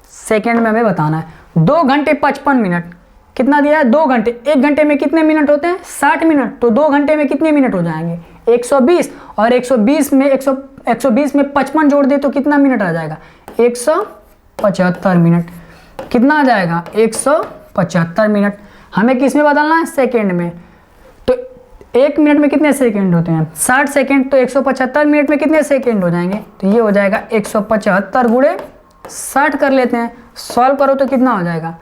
सेकंड में हमें बताना है। 2 घंटे 55 मिनट कितना दिया है 2 घंटे, 1 घंटे में कितने मिनट होते हैं 60 मिनट, तो 2 घंटे में कितने मिनट हो जाएंगे 120, और 120 में 55 जोड़ दे तो कितना मिनट आ जाएगा 175 मिनट। कितना आ जाएगा 175 मिनट। हमें किस में बदलना है, सेकेंड में। तो 1 मिनट में कितने सेकेंड होते हैं, 60 सेकेंड। तो 175 मिनट में कितने सेकेंड हो जाएंगे, तो ये हो जाएगा 175 गुणे 60 कर लेते हैं। सॉल्व करो तो कितना हो जाएगा,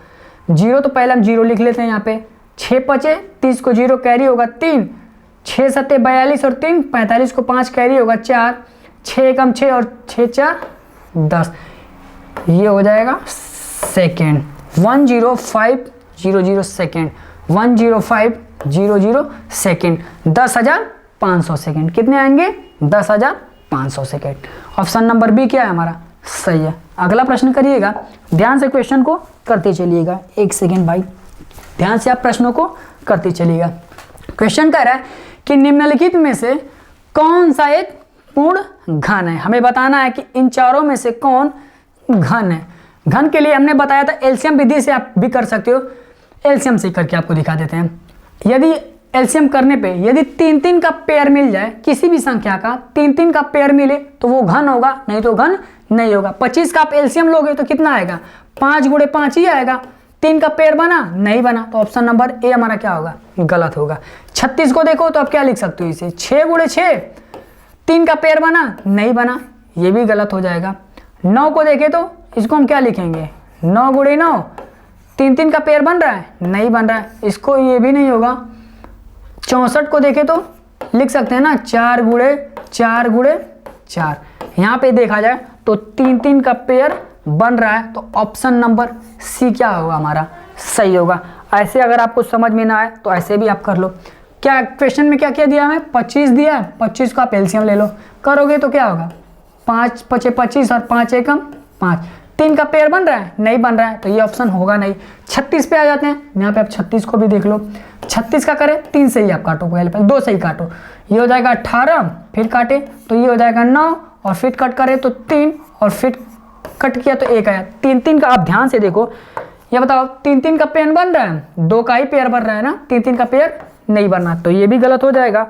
जीरो, तो पहले हम जीरो लिख लेते हैं यहाँ पे। 6 बचे, 30 को जीरो कैरी होगा 3, 6 सत्ते 42 और 3 45 को 5 कैरी होगा 4, 6 कम 6 और 6 4 10। ये हो जाएगा सेकेंड, 10500 सेकेंड, 10500 सेकेंड, 10,500 सेकेंड। कितने आएंगे, 10,500 सेकेंड। ऑप्शन नंबर बी क्या है हमारा, सही है। अगला प्रश्न करिएगा, ध्यान से क्वेश्चन को करते चलिएगा। 1 सेकेंड भाई, ध्यान से आप प्रश्नों को करते चलिएगा। क्वेश्चन कह रहा है कि निम्नलिखित में से कौन सा एक पूर्ण घन है। हमें बताना है कि इन चारों में से कौन घन है। घन के लिए हमने बताया था एलसीएम विधि से आप भी कर सकते हो। एलसीएम से करके आपको दिखा देते हैं। यदि एलसीएम करने पे यदि 3-3 का पेयर मिल जाए, किसी भी संख्या का 3-3 का पेयर मिले तो वो घन होगा, नहीं तो घन नहीं होगा। 25 का आप एलसीएम लोगे तो कितना आएगा, 5 गुणे 5 ही आएगा। 3 का पेयर बना, नहीं बना, तो ऑप्शन नंबर ए हमारा क्या होगा, गलत होगा। 36 को देखो तो आप क्या लिख सकते हो इसे, 6 गुणे 6, 3 का पेयर बना, नहीं बना, ये भी गलत हो जाएगा। 9 को देखे तो इसको हम क्या लिखेंगे, 9 गुणे 9, 3-3 का पेयर बन रहा है, नहीं बन रहा है, इसको ये भी नहीं होगा। 64 को देखे तो लिख सकते हैं ना, 4 गुणे 4। यहाँ पे देखा जाए तो 3-3 का पेयर बन रहा है, तो ऑप्शन नंबर सी क्या होगा हमारा, सही होगा। ऐसे अगर आपको समझ में ना आए तो ऐसे भी आप कर लो। क्या क्वेश्चन में क्या क्या दिया हमें, 25 दिया है, 25 का आप एलसीएम ले लो, करोगे तो क्या होगा, 5 5 25 और 5 एकम 5। 3 का पेयर बन रहा है, नहीं बन रहा है, तो ये ऑप्शन होगा नहीं। 36 पे आ जाते हैं, यहाँ पे आप 36 को भी देख लो। 36 का करें, 3 से ही आप काटो, पहले 2 से ही काटो, ये हो जाएगा 18, फिर काटे तो ये हो जाएगा 9, और फिर कट करें तो 3, और फिर कट किया तो 1 आया। 3-3 का आप ध्यान से देखो, ये बताओ 3-3 का पेयर बन रहा है, 2 का ही पेयर बन रहा है ना, 3-3 का पेयर नहीं बनना, तो ये भी गलत हो जाएगा।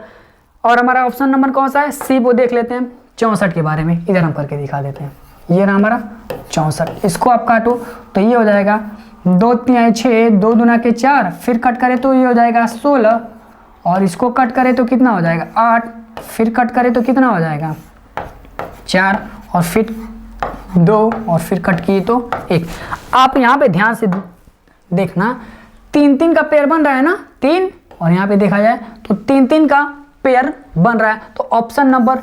और हमारा ऑप्शन नंबर कौन सा है, सी, वो देख लेते हैं 64 के बारे में, इधर हम करके दिखा देते हैं। ये रहा हमारा 64, इसको आप काटो तो ये हो जाएगा 2 3 6, 2 दूना के 4, फिर कट करें तो ये हो जाएगा 16, और इसको कट करें तो कितना हो जाएगा 8, फिर कट करें तो कितना हो जाएगा 4, और फिर 2, और फिर कट किए तो 1। आप यहाँ पे ध्यान से देखना, 3-3 का पेयर बन रहा है ना, 3, और यहाँ पे देखा जाए तो 3-3 का पेयर बन रहा है, तो ऑप्शन नंबर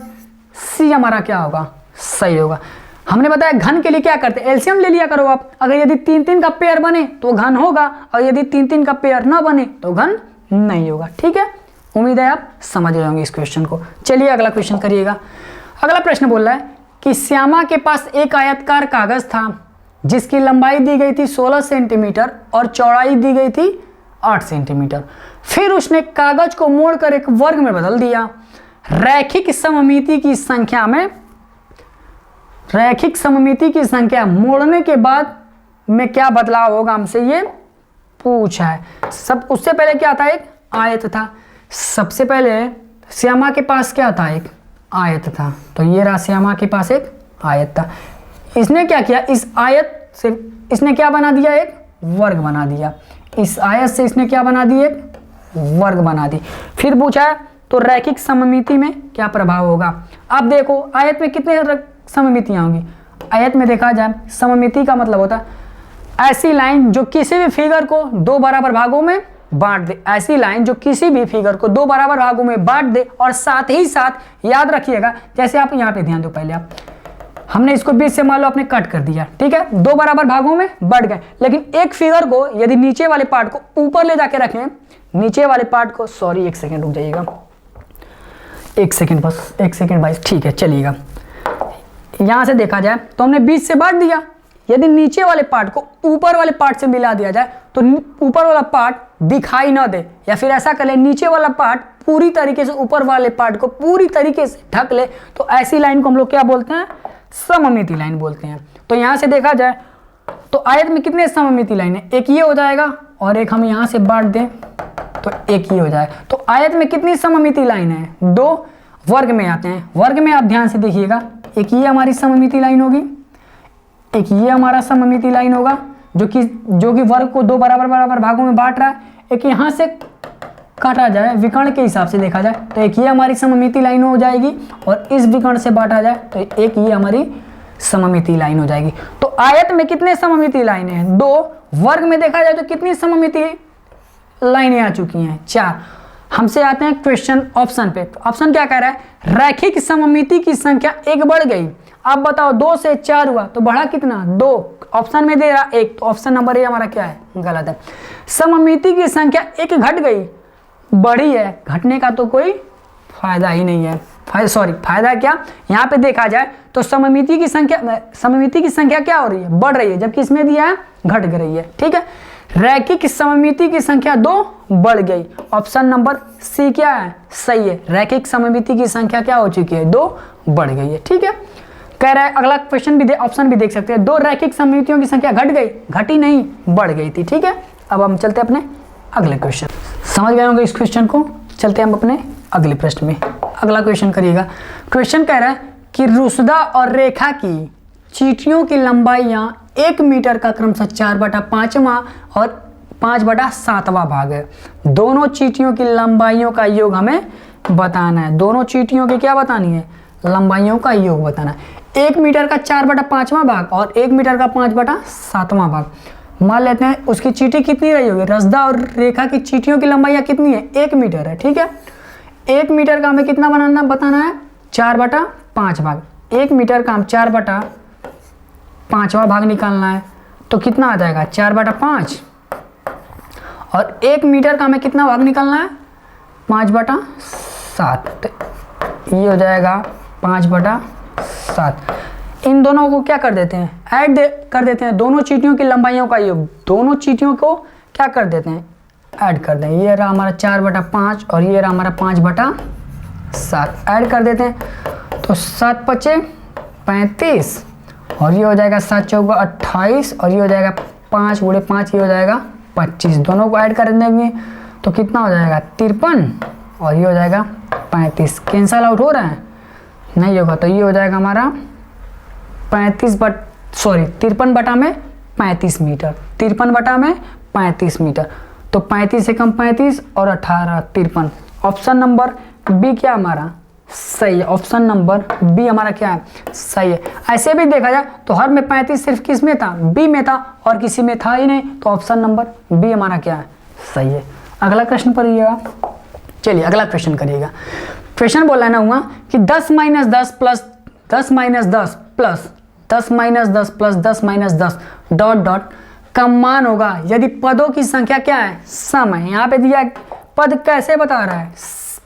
सी हमारा क्या होगा, सही होगा। हमने बताया घन के लिए क्या करते हैं, एलसीएम ले लिया करो आप। अगर यदि 3-3 का पेयर बने तो घन होगा, और यदि 3-3 का पेयर ना बने तो घन नहीं होगा। ठीक है, उम्मीद है आप समझ रहे होंगे इस क्वेश्चन को। चलिए अगला क्वेश्चन करिएगा। अगला प्रश्न बोल रहा है कि श्यामा के पास एक आयताकार कागज था जिसकी लंबाई दी गई थी 16 सेंटीमीटर और चौड़ाई दी गई थी 8 सेंटीमीटर। फिर उसने कागज को मोड़कर एक वर्ग में बदल दिया। रैखिक सममिति की संख्या मोड़ने के बाद में क्या बदलाव होगा, हमसे ये पूछा है। सब उससे पहले क्या था, एक आयत था। सबसे पहले श्यामा के पास क्या था, एक आयत था, तो ये रहा श्यामा के पास एक आयत था। इसने क्या किया, इस आयत से इसने क्या बना दिया, एक वर्ग बना दिया। इस आयत से इसने क्या बना दी, एक वर्ग बना दी। फिर पूछा तो रैखिक सममिति में क्या प्रभाव होगा। अब देखो आयत में कितने सममितियां होंगी। आयत में देखा जाए सममिति का मतलब होता है ऐसी लाइन जो किसी भी फिगर को 2 बराबर भागों में बांट दे। ऐसी लाइन जो किसी भी फिगर को 2 बराबर भागों में बांट दे, और साथ ही साथ याद रखिएगा, जैसे आप यहाँ पे ध्यान दो, पहले आप हमने इसको बीच से मान लो आपने कट कर दिया, ठीक है, 2 बराबर भागों में बढ़ गए। लेकिन एक फिगर को यदि नीचे वाले पार्ट को ऊपर ले जाके रखें, नीचे वाले पार्ट को, सॉरी 1 सेकेंड रुक जाइएगा, 1 सेकेंड बस, 1 सेकेंड भाई, ठीक है चलिएगा। यहां से देखा जाए तो हमने बीच से बांट दिया। यदि नीचे वाले पार्ट को ऊपर वाले पार्ट से मिला दिया जाए तो ऊपर वाला पार्ट दिखाई ना दे, या फिर ऐसा कर ले नीचे वाला पार्ट पूरी तरीके से ऊपर वाले पार्ट को पूरी तरीके से ढक ले, तो ऐसी लाइन को हम लोग क्या बोलते हैं, सममिति लाइन बोलते हैं। तो यहां से देखा जाए तो आयत में कितने सममिति लाइन है, एक ये हो जाएगा, और एक हम यहां से बांट दें तो एक ही हो जाए। तो आयत में कितनी सममिति लाइन है, 2। वर्ग में आते हैं, वर्ग में आप ध्यान से देखिएगा, एक ये हमारी सममिति लाइन होगी, एक ये हमारा सममिति लाइन होगा जो कि वर्ग को 2 बराबर बराबर भागों में बांट रहा है। एक यहाँ से काटा जाए विकर्ण के हिसाब से देखा जाए तो एक ये हमारी सममिति लाइन हो जाएगी और इस विकर्ण से बांटा जाए तो एक ये हमारी सममिति लाइन हो जाएगी। तो आयत में कितने सममिति लाइनें हैं? 2। वर्ग में देखा जाए तो कितनी सममिति लाइनें आ चुकी हैं? 4। हमसे आते हैं क्वेश्चन ऑप्शन पे। तो ऑप्शन क्या कह रहा है? रैखिक सममिति की संख्या 1 बढ़ गई। अब बताओ 2 से 4 हुआ तो बढ़ा कितना? 2। ऑप्शन में दे रहा 1, तो ऑप्शन नंबर ए हमारा क्या है? गलत है। सममिति की संख्या 1 घट गई, बढ़ी है, घटने का तो कोई फायदा ही नहीं है। फायदा क्या? यहाँ पे देखा जाए तो सममिति की संख्या क्या हो रही है? बढ़ रही है, जबकि इसमें दिया है घट रही है। ठीक है, रैखिक सममिति की संख्या 2 बढ़ गई। ऑप्शन नंबर सी क्या है? सही है। रैखिक सममिति की संख्या क्या हो चुकी है? 2 बढ़ गई है। ठीक है, कह रहा है अगला क्वेश्चन भी ऑप्शन भी देख सकते हैं। 2 रैखिक सममितियों की संख्या घट गई, घटी नहीं, बढ़ गई थी। ठीक है, अब हम चलते हैं अपने अगले क्वेश्चन। समझ गए होंगे इस क्वेश्चन को। चलते हैं हम अपने अगले प्रश्न में। अगला क्वेश्चन करिएगा। क्वेश्चन कह रहा है कि रुसदा और रेखा की चींटियों की लंबाइयां 1 मीटर का क्रमशः 4/5वां और 5/7वां भाग है। दोनों चींटियों की लंबाइयों का योग हमें बताना है। दोनों चींटियों की क्या बतानी है? लंबाइयों का योग बताना है। 1 मीटर का 4/5वां भाग और 1 मीटर का 5/7वां भाग। मान लेते हैं उसकी चींटी कितनी रही होगी? रसदा और रेखा की चींटियों की लंबाइयां कितनी है? 1 मीटर है। ठीक है, 1 मीटर का हमें कितना बताना है? 4/5 भाग। 1 मीटर का हम 4/5वां भाग निकालना है तो कितना आ जाएगा? 4/5। और 1 मीटर का हमें कितना भाग निकालना है? 5/7। तो ये हो जाएगा 5/7। इन दोनों को क्या कर देते हैं? ऐड कर देते हैं। दोनों चींटियों की लंबाइयों का योग, दोनों चींटियों को क्या कर देते हैं? ऐड कर दें। ये रहा हमारा 4/5 और ये रहा हमारा 5/7। ऐड कर देते हैं तो 7×5 = 35 और ये हो जाएगा 7×4 = 28 और ये हो जाएगा 5×5 ये हो जाएगा 25। दोनों को ऐड कर देंगे तो कितना हो जाएगा? 53 और ये हो जाएगा 35। कैंसल आउट हो रहा है? नहीं होगा। तो ये हो जाएगा हमारा 53/35 मीटर। 53/35 मीटर। तो 35 से कम 35 और 18 53। ऑप्शन नंबर बी क्या हमारा? सही है। ऑप्शन नंबर बी हमारा क्या है? सही है। ऐसे भी देखा जाए तो हर में 35 सिर्फ किस में था? बी में था और किसी में था ही नहीं। तो ऑप्शन नंबर बी हमारा क्या है? सही है। अगला प्रश्न पढ़िएगा। चलिए अगला क्वेश्चन करिएगा। क्वेश्चन बोला ना हुआ कि 10 - 10 प्लस 10 - 10 प्लस 10 - 10 प्लस 10 - 10 ... का मान होगा यदि पदों की संख्या क्या है? सम है। यहाँ पे दिया पद कैसे बता रहा है?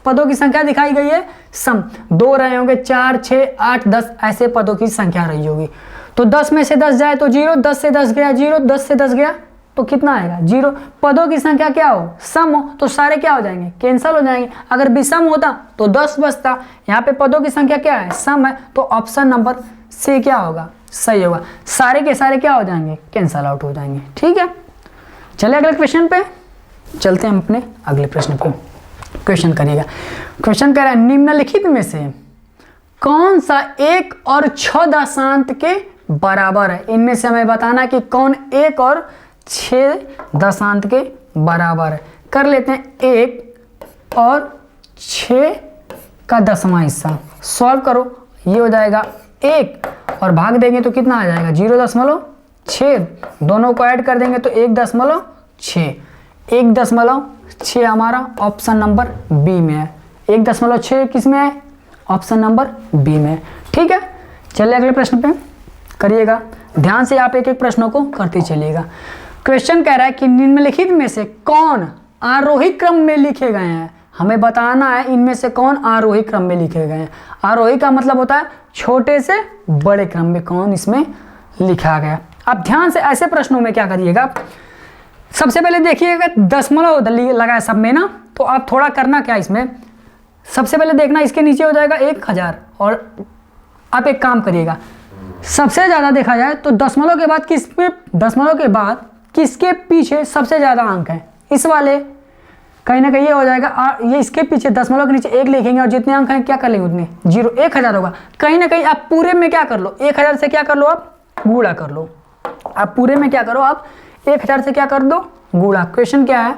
पदों की संख्या दिखाई गई है सम। 2 रहे होंगे, 4, 6, 8, 10 ऐसे पदों की संख्या रही होगी। तो 10 में से 10 जाए तो 0, 10 से 10 गया 0, 10 से 10 गया तो कितना आएगा? 0। पदों की संख्या क्या हो? सम हो तो सारे क्या हो जाएंगे? कैंसल हो जाएंगे। अगर विषम होता तो 10 बचता। यहाँ पे पदों की संख्या क्या है? सम है। तो ऑप्शन नंबर सी क्या होगा? सही होगा। सारे के सारे क्या हो जाएंगे? कैंसल आउट हो जाएंगे। ठीक है, चलिए अगले क्वेश्चन पे चलते हैं। हम अपने अगले प्रश्न पे क्वेश्चन करिएगा। क्वेश्चन कह रहा है निम्नलिखित में से कौन सा 1 और 6 दशांश के बराबर है? इनमें से हमें बताना कि कौन 1 और 6 दशांश के बराबर है। कर लेते हैं 1 और 6 का 10वां हिस्सा। सॉल्व करो। ये हो जाएगा 1 और भाग देंगे तो कितना आ जाएगा? 0.6। दोनों को ऐड कर देंगे तो 1.6। 1.6 हमारा ऑप्शन नंबर बी में है। 1.6 किस में है? ऑप्शन नंबर बी में है। ठीक है, चलिए अगले प्रश्न पे करिएगा। ध्यान से आप एक एक प्रश्नों को करते चलिएगा। क्वेश्चन कह रहा है कि निम्नलिखित में से कौन आरोही क्रम में लिखे गए हैं? हमें बताना है इनमें से कौन आरोही क्रम में लिखे गए हैं। आरोही का मतलब होता है छोटे से बड़े क्रम में कौन इसमें लिखा गया। अब ध्यान से ऐसे प्रश्नों में क्या करिएगा, सबसे पहले देखिएगा दशमलव लगा है सब में ना, तो आप थोड़ा करना क्या इसमें, सबसे पहले देखना इसके नीचे हो जाएगा 1000 और आप एक काम करिएगा, सबसे ज़्यादा देखा जाए तो दशमलव के बाद किसके पीछे सबसे ज़्यादा अंक है, इस वाले कहीं ना कहीं ये हो जाएगा। ये इसके पीछे दशमलव के नीचे 1 लिखेंगे और जितने अंक हैं क्या कर लेंगे उतने 0, 1000 होगा। कहीं ना कहीं आप पूरे में क्या कर लो, 1000 से क्या कर लो आप गुणा कर लो। आप पूरे में क्या करो, आप 1000 से क्या कर दो, गुणा। क्वेश्चन क्या है,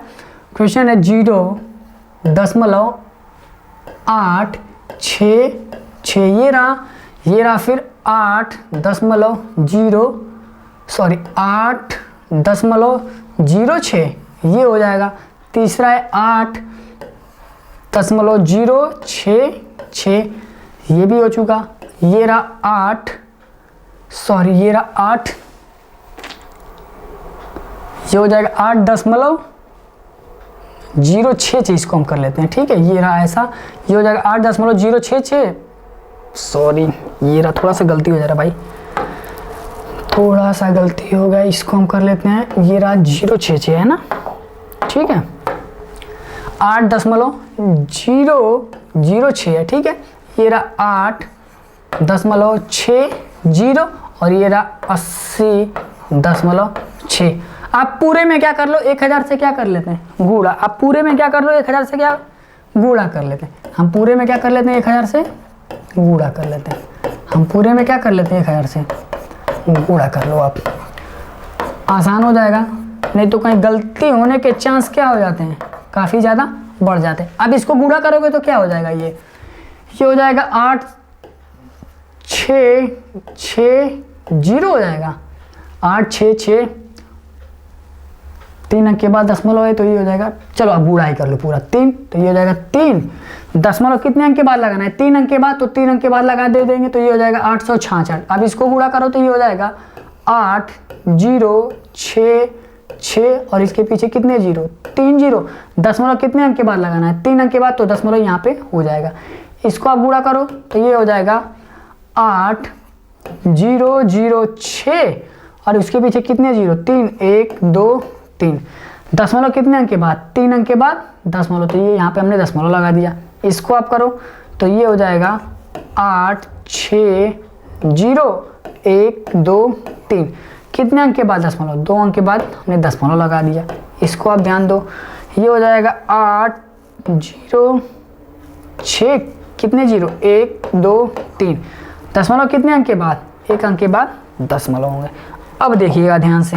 क्वेश्चन है 0.866 ये रहा फिर 8.06 ये हो जाएगा। तीसरा है 8.066 ये भी हो चुका। ये रहा 8 ये हो जाएगा 8.066 इसको हम कर लेते हैं, ठीक है। ये रहा ऐसा, ये हो जाएगा 8.066 सॉरी ये रहा, थोड़ा सा गलती हो जा रहा भाई, थोड़ा सा गलती हो गया, इसको हम कर लेते हैं। ये रहा 066 है ना, ठीक है। 8.006 है, ठीक है। ये रहा 8.60 और ये रहा 80.6। आप पूरे में क्या कर लो, 1000 से क्या कर लेते हैं, गुणा। आप पूरे में क्या कर लो, 1000 से क्या गुणा कर लेते हैं। हम पूरे में क्या कर लेते हैं, 1000 से गुणा कर लेते हैं। हम पूरे में क्या कर लेते हैं, 1000 से गुणा कर लो। आप आसान हो जाएगा, नहीं तो कहीं गलती होने के चांस क्या हो जाते हैं, काफ़ी ज़्यादा बढ़ जाते हैं। अब इसको गुणा करोगे तो क्या हो जाएगा, ये हो जाएगा 8660 हो जाएगा। 866 3 अंक के बाद दशमलव है तो ये हो जाएगा, चलो अब गुणा ही कर लो पूरा 3, तो ये हो जाएगा 3। दशमलव कितने अंक के बाद लगाना है, 3 अंक के बाद, तो 3 अंक के बाद लगा दे देंगे तो ये हो जाएगा 866। अब इसको गुणा करो तो ये हो जाएगा 8066 और इसके पीछे कितने जीरो, 3 जीरो। दशमलव कितने अंक के बाद लगाना है, 3 अंक के बाद, तो दशमलव यहाँ पे हो जाएगा। इसको आप गुणा करो तो ये हो जाएगा 8006 और उसके पीछे कितने जीरो, 3 1 2 3। दशमलव कितने अंक के बाद, 3 अंक के बाद दशमलव, तो ये यहाँ पे हमने दशमलव लगा दिया। इसको आप करो तो ये हो जाएगा 86013। कितने अंक के बाद दशमलव, 2 अंक के बाद हमने दशमलव लगा दिया। इसको आप ध्यान दो, ये हो जाएगा 806 कितने जीरो, 1 2 3। दशमलव कितने अंक के बाद, 1 अंक के बाद दशमलव होंगे। अब देखिएगा ध्यान से,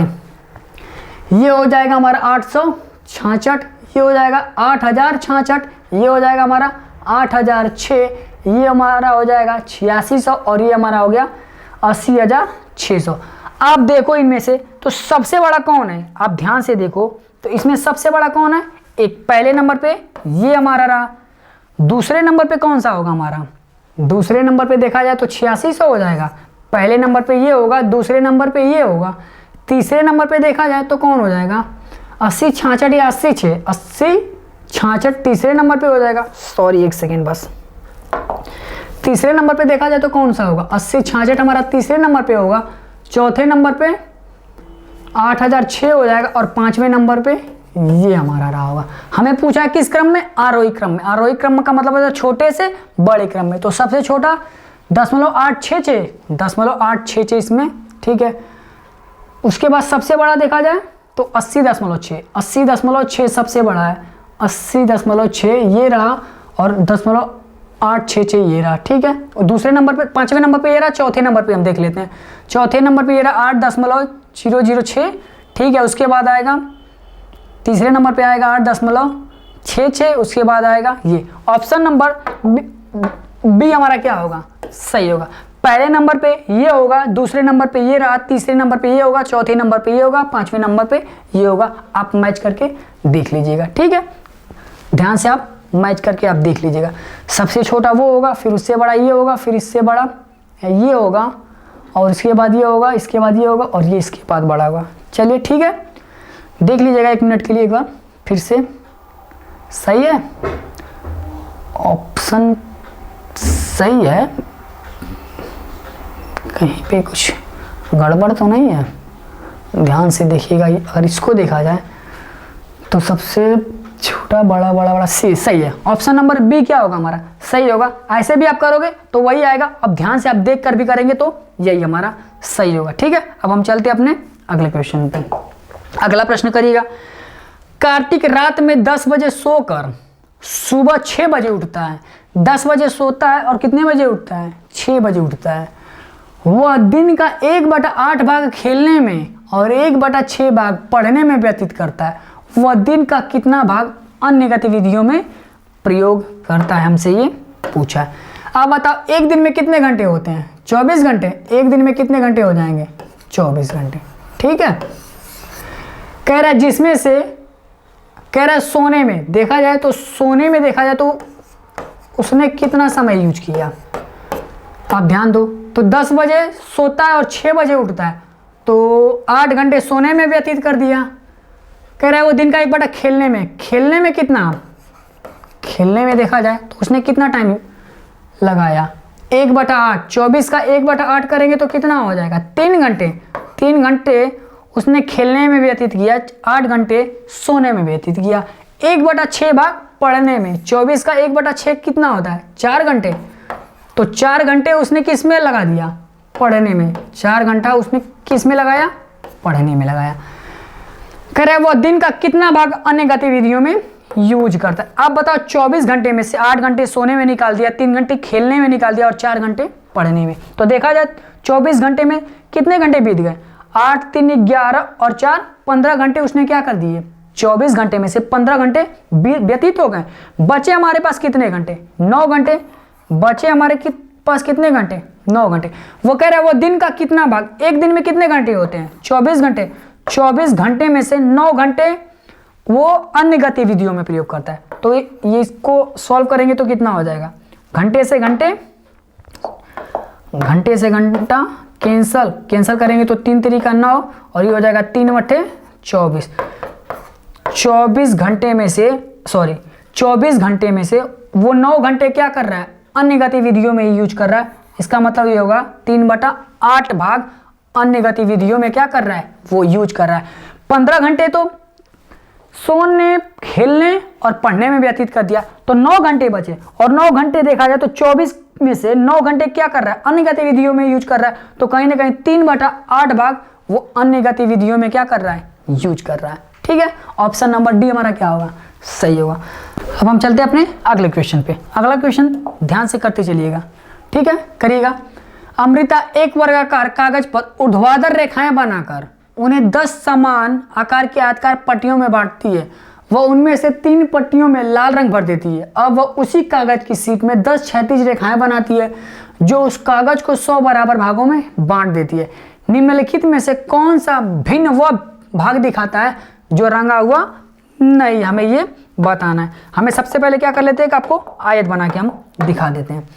ये हो जाएगा हमारा 866, ये हो जाएगा 8066, ये हो जाएगा हमारा 8006, ये हमारा हो जाएगा 8600 और ये हमारा हो गया 80600। आप देखो इनमें से तो सबसे बड़ा कौन है, आप ध्यान से देखो तो इसमें सबसे बड़ा कौन है, एक पहले नंबर पे ये हमारा रहा। दूसरे नंबर पे कौन सा होगा हमारा, दूसरे नंबर पे देखा जाए तो 8600 हो जाएगा। पहले नंबर पे ये होगा, दूसरे नंबर पे ये होगा। तीसरे नंबर पे देखा जाए तो कौन हो जाएगा, 8066 या 8066 तीसरे नंबर पे हो जाएगा। सॉरी एक सेकेंड बस, तीसरे नंबर पे देखा जाए तो कौन सा होगा, 8066 हमारा तीसरे नंबर पे होगा। चौथे नंबर पे 8006 हो जाएगा और 5वें नंबर पे ये हमारा रहा होगा। हमें पूछा है किस क्रम में, आरोही क्रम में। आरोही क्रम का मतलब है छोटे से बड़े क्रम में, तो सबसे छोटा 0.866 इसमें, ठीक है। उसके बाद सबसे बड़ा देखा जाए तो 80.6, 80.6 सबसे बड़ा है, 80.6 ये रहा और 0.866 ये रहा, ठीक है। और दूसरे नंबर पे, 5वें नंबर पे ये रहा। चौथे नंबर पे हम देख लेते हैं, चौथे नंबर पे ये रहा 8.006, ठीक है। उसके बाद आएगा तीसरे नंबर पे आएगा 8.66, उसके बाद आएगा ये। ऑप्शन नंबर बी हमारा क्या होगा, सही होगा। पहले नंबर पे ये होगा, दूसरे नंबर पे ये रहा, तीसरे नंबर पे ये होगा, चौथे नंबर पे ये होगा, 5वें नंबर पे ये होगा। आप मैच करके देख लीजिएगा, ठीक है। ध्यान से आप मैच करके आप देख लीजिएगा। सबसे छोटा वो होगा, फिर उससे बड़ा ये होगा, फिर इससे बड़ा ये होगा और इसके बाद ये होगा, इसके बाद ये होगा और ये इसके बाद बड़ा होगा। चलिए ठीक है, देख लीजिएगा 1 मिनट के लिए एक बार फिर से। सही है, ऑप्शन सही है, कहीं पे कुछ गड़बड़ तो नहीं है, ध्यान से देखिएगा। अगर इसको देखा जाए तो सबसे छोटा बड़ा बड़ा बड़ा सी, सही है। ऑप्शन नंबर बी क्या होगा हमारा, सही होगा। ऐसे भी आप करोगे तो वही आएगा। अब ध्यान से आप देख कर भी करेंगे तो यही हमारा सही होगा, ठीक है। अब हम चलते हैं अपने अगले क्वेश्चन पे। अगला प्रश्न करिएगा, कार्तिक रात में 10 बजे सोकर सुबह 6 बजे उठता है। 10 बजे सोता है और कितने बजे उठता है, 6 बजे उठता है। वह दिन का 1/8 भाग खेलने में और 1/6 भाग पढ़ने में व्यतीत करता है, वह दिन का कितना भाग अन्य गतिविधियों में प्रयोग करता है, हमसे ये पूछा है। आप बताओ एक दिन में कितने घंटे होते हैं? 24 घंटे। एक दिन में कितने घंटे हो जाएंगे? 24 घंटे। ठीक है। कह रहा है जिसमें से, कह रहा है सोने में देखा जाए तो, सोने में देखा जाए तो उसने कितना समय यूज किया? आप ध्यान दो, तो 10 बजे सोता है और 6 बजे उठता है, तो 8 घंटे सोने में व्यतीत कर दिया। कह रहा है वो दिन का 1/8 खेलने में, खेलने में कितना? खेलने में देखा जाए तो उसने कितना टाइम लगाया? 1/8। 24 का 1/8 करेंगे तो कितना हो जाएगा? 3 घंटे। 3 घंटे उसने खेलने में व्यतीत किया, 8 घंटे सोने में व्यतीत किया। 1/6 भाग पढ़ने में, 24 का 1/6 कितना होता है? 4 घंटे। तो 4 घंटे उसने किस में लगा दिया? पढ़ने में। 4 घंटा उसने किस में लगाया? पढ़ने में लगाया। कह रहा है वो दिन का कितना भाग अन्य गतिविधियों में यूज करता है? आप बताओ 24 घंटे में से 8 घंटे सोने में निकाल दिया, 3 घंटे खेलने में निकाल दिया और 4 घंटे पढ़ने में, तो देखा जाए 24 घंटे में कितने घंटे बीत गए? 8 3 11 और 4 15 घंटे उसने क्या कर दिए? 24 घंटे में से 15 घंटे व्यतीत हो गए। बचे हमारे पास कितने घंटे? 9 घंटे। बचे हमारे पास कितने घंटे? 9 घंटे। वो कह रहे हैं वो दिन का कितना भाग, एक दिन में कितने घंटे होते हैं? 24 घंटे। 24 घंटे में से 9 घंटे वो अन्य गतिविधियों में प्रयोग करता है। तो ये इसको सॉल्व करेंगे तो कितना हो जाएगा? घंटे से घंटे, घंटे से घंटा कैंसल करेंगे तो 3 तरीका 9 और ये हो जाएगा 3/24। 24 घंटे में से, सॉरी 24 घंटे में से वो 9 घंटे क्या कर रहा है? अन्य गतिविधियों में यूज कर रहा है। इसका मतलब ये होगा 3/8 भाग अन्य गतिविधियों में क्या कर रहा है? वो यूज कर रहा है। 15 घंटे तो सोने, खेलने और पढ़ने में व्यतीत कर दिया, तो 9 घंटे बचे। और 9 घंटे देखा जाए तो 24 में से 9 घंटे क्या कर रहा है? अन्य गतिविधियों में यूज कर रहा है। तो कहीं ना कहीं 3/8 भाग वो अन्य गतिविधियों में क्या कर रहा है? यूज कर रहा है। ठीक है, ऑप्शन नंबर डी हमारा क्या होगा? सही होगा। अब हम चलते हैं अपने अगले क्वेश्चन पे। अगला क्वेश्चन ध्यान से करते चलिएगा, ठीक है, करिएगा। अमृता एक वर्गाकार कागज पर ऊर्ध्वाधर रेखाएं बनाकर उन्हें 10 समान आकार के आयताकार पट्टियों में बांटती है। वह उनमें से 3 पट्टियों में लाल रंग भर देती है। अब वह उसी कागज की शीट में 10 क्षैतिज रेखाएं बनाती है जो उस कागज को 100 बराबर भागों में बांट देती है। निम्नलिखित में से कौन सा भिन्न वह भाग दिखाता है जो रंगा हुआ नहीं? हमें ये बताना है। हमें सबसे पहले क्या कर लेते हैं कि आपको आयत बना के हम दिखा देते हैं।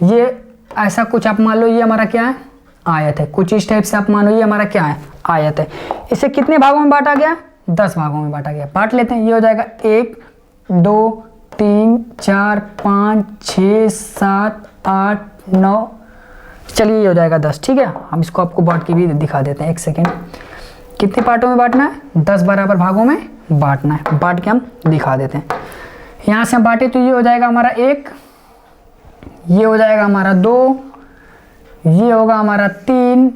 ये ऐसा कुछ आप मान लो, ये हमारा क्या है? आयत है। कुछ इस टाइप से आप मान लो ये हमारा क्या है? आयत है। इसे कितने भागों में बांटा गया? 10 भागों में बांटा गया। बांट लेते हैं। ये हो जाएगा 1 2 3 4 5 6 7 8 9, चलिए ये हो जाएगा 10। ठीक है, हम इसको आपको बांट के भी दिखा देते हैं। एक सेकेंड, कितने पार्टों में बांटना है? 10 बराबर भागों में बांटना है। बांट के हम दिखा देते हैं। यहाँ से हम बांटे तो ये हो जाएगा हमारा 1, ये हो जाएगा हमारा 2, ये होगा हमारा 3,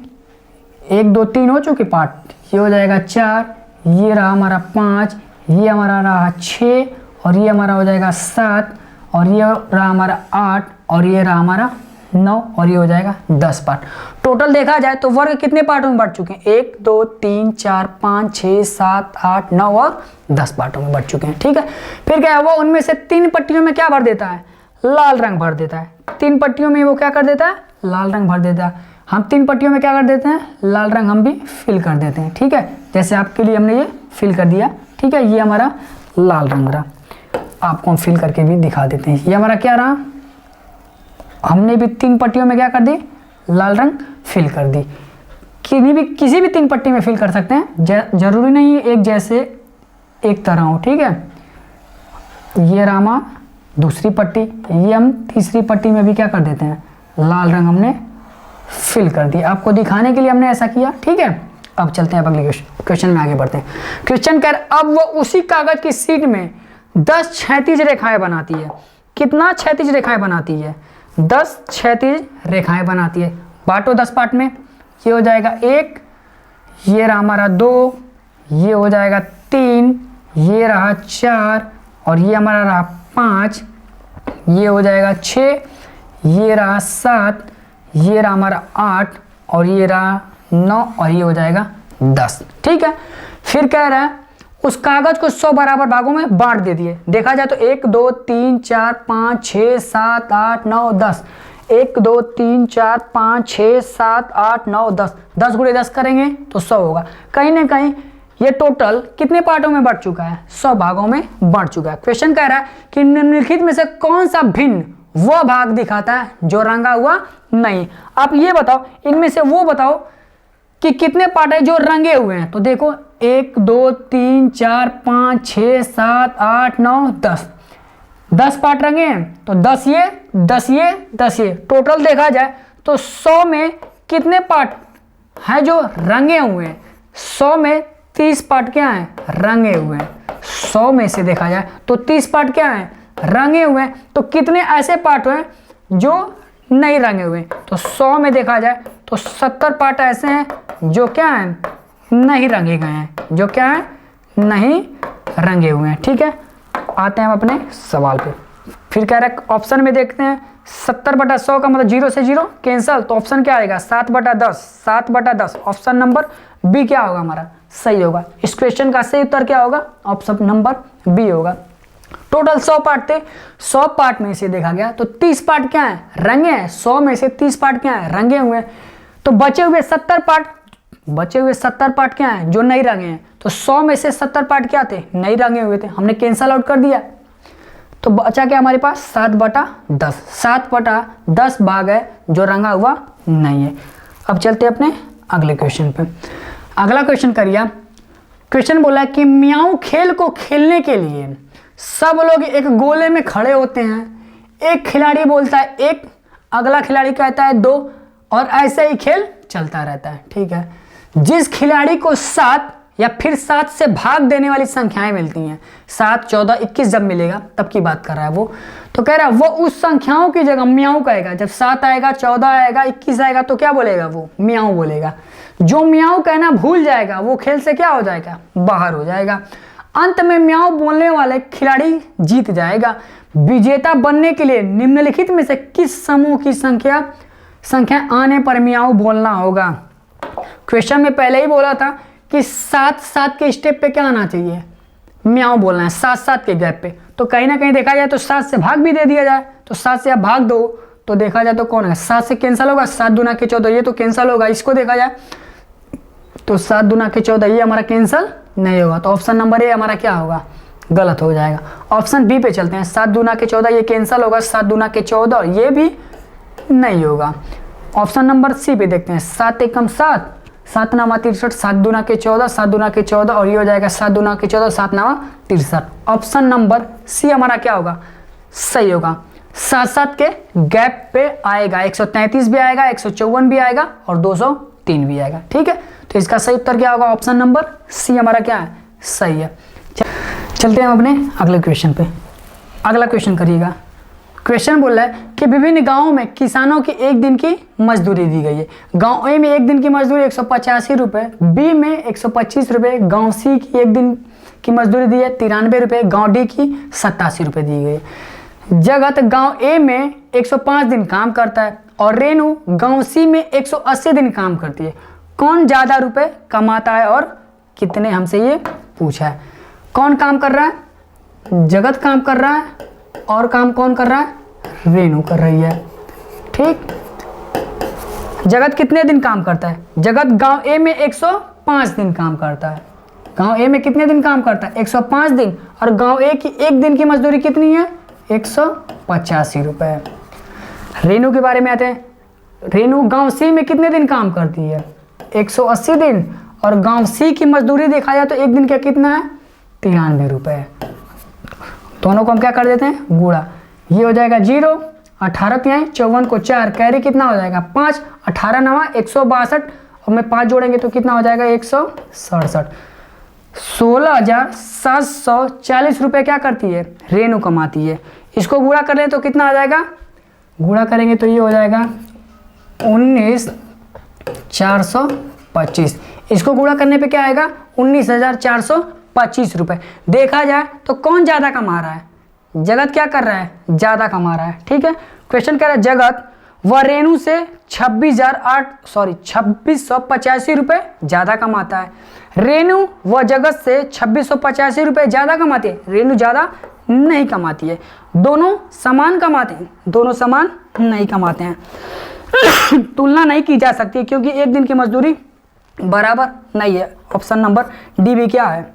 1 2 3 हो चुके पार्ट। ये हो जाएगा 4, ये रहा हमारा 5, ये हमारा रहा 6 और ये हमारा हो जाएगा 7 और ये रहा हमारा 8 और ये रहा हमारा 9 और ये हो जाएगा 10 पार्ट। टोटल देखा जाए तो वर्ग कितने पार्टों में बढ़ चुके हैं? 1 2 3 4 5 6 7 8 9 और 10 पार्टों में बढ़ चुके हैं। ठीक है, फिर क्या है? वो उनमें से 3 पट्टियों में क्या भर देता है? लाल रंग भर देता है। 3 पट्टियों में वो क्या कर देता है? लाल रंग भर देता है। हम 3 पट्टियों में क्या कर देते हैं? लाल रंग हम भी फिल कर देते हैं। ठीक है, जैसे आपके लिए हमने ये फिल कर दिया। ठीक है, ये हमारा लाल रंग रहा, आपको हम फिल करके भी दिखा देते हैं। ये हमारा क्या रहा? हमने भी 3 पट्टियों में क्या कर दी? लाल रंग फिल कर दी। किसी भी 3 पट्टी में फिल कर सकते हैं, जरूरी नहीं है एक जैसे एक तरह हो। ठीक है, ये रामा दूसरी पट्टी, ये हम तीसरी पट्टी में भी क्या कर देते हैं? लाल रंग हमने फिल कर दिया। आपको दिखाने के लिए हमने ऐसा किया। ठीक है, अब चलते हैं अगले क्वेश्चन में आगे बढ़ते हैं। क्वेश्चन कर, अब वो उसी कागज की शीट में 10 क्षैतिज रेखाएं बनाती है। कितना क्षैतिज रेखाएं बनाती है? 10 क्षैतिज रेखाएं बनाती है। बांटो 10 पार्ट में। ये हो जाएगा 1, ये रहा हमारा 2, ये हो जाएगा 3, ये रहा 4 और ये हमारा रहा 5, ये हो जाएगा 6, ये रहा 7, ये रहा हमारा 8 और ये रहा 9 और ये हो जाएगा 10। ठीक है, फिर कह रहा है उस कागज को 100 बराबर भागों में बांट दे दिए। देखा जाए तो 1 2 3 4 5 6 7 8 9 10, 1 2 3 4 5 6 7 8 9 10, 10 गुणे 10 करेंगे तो 100 होगा। कहीं ना कहीं ये टोटल कितने पार्टों में बढ़ चुका है, 100 भागों में बढ़ चुका है। क्वेश्चन कह रहा है कि निम्नलिखित में से कौन सा भिन्न वह भाग दिखाता है जो रंगा हुआ नहीं। आप ये बताओ, इनमें से वो बताओ कि कितने पार्ट है जो रंगे हुए हैं। तो देखो 1 2 3 4 5 6 7 8 9 10, 10 पार्ट रंगे हैं। तो 10 ये 10 ये 10 ये, टोटल देखा जाए तो 100 में कितने पार्ट हैं जो रंगे हुए हैं। 100 में 30 पार्ट क्या हैं, रंगे हुए हैं। 100 में से देखा जाए तो 30 पार्ट क्या हैं, रंगे हुए हैं। तो कितने ऐसे पार्ट हैं जो नहीं रंगे हुए। तो 100 में देखा जाए तो 70 पार्ट ऐसे हैं जो क्या हैं, नहीं रंगे गए हैं, जो क्या है, नहीं रंगे हुए हैं। ठीक है, आते हैं हम अपने सवाल पे। फिर कह रहा है ऑप्शन में देखते हैं 70/100 का मतलब 0 से 0 कैंसल। तो ऑप्शन क्या आएगा 7/10, 7/10। ऑप्शन नंबर बी क्या होगा हमारा, सही होगा। इस क्वेश्चन का सही उत्तर क्या होगा, ऑप्शन नंबर बी होगा। टोटल 100 पार्ट थे, 100 पार्ट में से देखा गया तो 30 पार्ट क्या है, रंगे हैं। 100 में से 30 पार्ट क्या है, रंगे हुए हैं। तो बचे हुए 70 पार्ट क्या है जो नहीं रंगे हैं। तो 100 में से 70 पार्ट क्या थे, नहीं रंगे हुए थे, हमने कैंसल आउट कर दिया। तो बचा क्या हमारे पास 7/10, 7/10 भाग है जो रंगा हुआ नहीं है। अब चलते अपने अगले क्वेश्चन पे। अगला क्वेश्चन करिए। क्वेश्चन बोला है कि म्याऊं खेल को खेलने के लिए सब लोग एक गोले में खड़े होते हैं। एक खिलाड़ी बोलता है 1, अगला खिलाड़ी कहता है 2 और ऐसे ही खेल चलता रहता है। ठीक है, जिस खिलाड़ी को 7 या फिर 7 से भाग देने वाली संख्याएं मिलती हैं, 7 14 21 जब मिलेगा तब की बात कर रहा है वो। तो कह रहा है वो उस संख्याओं की जगह म्याऊं कहेगा। जब 7 आएगा, 14 आएगा, 21 आएगा तो क्या बोलेगा, वो म्याऊं बोलेगा। जो म्याऊं कहना भूल जाएगा वो खेल से क्या हो जाएगा, बाहर हो जाएगा। अंत में म्याऊं बोलने वाले खिलाड़ी जीत जाएगा। विजेता बनने के लिए निम्नलिखित में से किस समूह की संख्या आने पर म्याऊं बोलना होगा। क्वेश्चन में पहले ही बोला था कि 7 के स्टेप पे क्या आना चाहिए, म्याऊं बोलना है 7 के गैप पे। तो कहीं ना कहीं देखा जाए तो 7 से भाग भी दे दिया जाए। तो 7 से आप भाग दो तो देखा जाए तो कौन है, 7 से कैंसिल होगा, 7 दूना के 14, ये तो कैंसिल होगा। इसको देखा जाए तो 7 दूना के 14 ये हमारा कैंसिल नहीं होगा। तो ऑप्शन नंबर ए हमारा क्या होगा, गलत हो जाएगा। ऑप्शन बी पे चलते हैं। 7 दूना के 14 ये कैंसिल होगा, 7 दूना के 14 ये भी नहीं होगा। ऑप्शन नंबर सी पे देखते हैं। 7 एकम 7, 7 नामा 63, 7 दूना के 14, 7 दूना के 14 और ये हो जाएगा 7 दूना के 14, 7 नामा 63। ऑप्शन नंबर सी हमारा क्या होगा, सही होगा। 7 के गैप पे आएगा, 133 भी आएगा, 154 भी आएगा और 203 भी आएगा। ठीक है, तो इसका सही उत्तर क्या होगा, ऑप्शन नंबर सी हमारा क्या है, सही है। चलते हैं हम अपने अगले क्वेश्चन पे। अगला क्वेश्चन करिएगा। क्वेश्चन बोल रहा है कि विभिन्न गांवों में किसानों की एक दिन की मजदूरी दी गई है। गांव ए में एक दिन की मजदूरी 185 रुपये, बी में 125 रुपये, गांव सी की एक दिन की मजदूरी दी है 93 रुपये, गांव डी की 87 रुपये दी गई है। जगत गांव ए में 105 दिन काम करता है और रेणु गांव सी में 180 दिन काम करती है। कौन ज़्यादा रुपये कमाता है और कितने, हमसे ये पूछा है। कौन काम कर रहा है, जगत काम कर रहा है और काम कौन कर रहा है, रेणु कर रही है। ठीक, जगत कितने दिन काम करता है, जगत गांव ए में 105 दिन काम करता है। गांव ए में कितने दिन काम करता है, 105 दिन। और गांव ए की एक दिन की मजदूरी कितनी है, 185 रुपये। रेणु के बारे में आते हैं। रेणु गांव सी में कितने दिन काम करती है, 180 दिन। और गांव सी की मजदूरी देखा जाए तो एक दिन का कितना है, 93 रुपये। दोनों को हम क्या कर देते हैं, गुणा। ये हो जाएगा 0, 18 तिहाई 54 को 4, कैरी कितना हो जाएगा 5, 18 नवा 162 और में 5 जोड़ेंगे तो कितना हो जाएगा 167। 16,740 रुपये क्या करती है, रेणु कमाती है। इसको गुणा कर लें तो कितना आ जाएगा, गुणा करेंगे तो ये हो जाएगा 19,425। इसको गुणा करने पे क्या आएगा, 19,425 रुपये। देखा जाए तो कौन ज़्यादा कमा रहा है, जगत क्या कर रहा है, ज़्यादा कमा रहा है। ठीक है, क्वेश्चन कह रहा है जगत वह रेणु से 2685 रुपये ज़्यादा कमाता है। रेणु व जगत से 2685 रुपये ज़्यादा कमाते हैं, रेणु ज़्यादा नहीं कमाती है। दोनों समान कमाते हैं, दोनों समान नहीं कमाते हैं। तुलना नहीं की जा सकती क्योंकि एक दिन की मजदूरी बराबर नहीं है। ऑप्शन नंबर डी भी क्या है,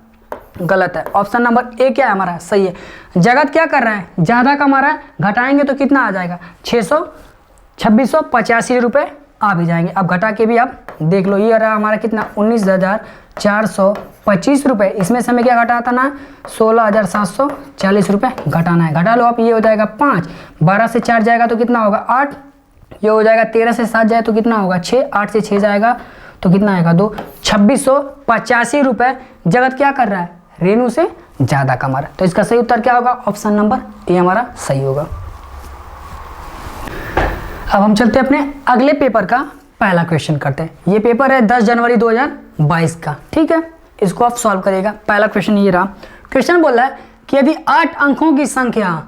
गलत है। ऑप्शन नंबर ए क्या है हमारा, सही है। जगत क्या कर रहा है, ज़्यादा कमा रहा है, घटाएंगे तो कितना आ जाएगा, 2685 रुपये आ भी जाएंगे। अब घटा के भी आप देख लो, ये रहा हमारा कितना 19,425 रुपये। इसमें से हमें क्या घटाता ना, 16,740 रुपये घटाना है। घटा लो आप, ये हो जाएगा 5, 12 से 4 जाएगा तो कितना होगा 8, ये हो जाएगा 13 से 7 जाए तो कितना होगा 6, 8 से 6 जाएगा तो कितना आएगा 2, 2685 रुपये जगत क्या कर रहा है, रेणु से ज़्यादा कमा रहा है। तो इसका सही उत्तर क्या होगा, ऑप्शन नंबर ए हमारा सही होगा। अब हम चलते हैं अपने अगले पेपर का पहला क्वेश्चन करते हैं। ये पेपर है 10 जनवरी 2022 का, ठीक है। इसको आप सॉल्व करिएगा। पहला क्वेश्चन ये रहा। क्वेश्चन बोल रहा है कि यदि 8 अंकों की संख्या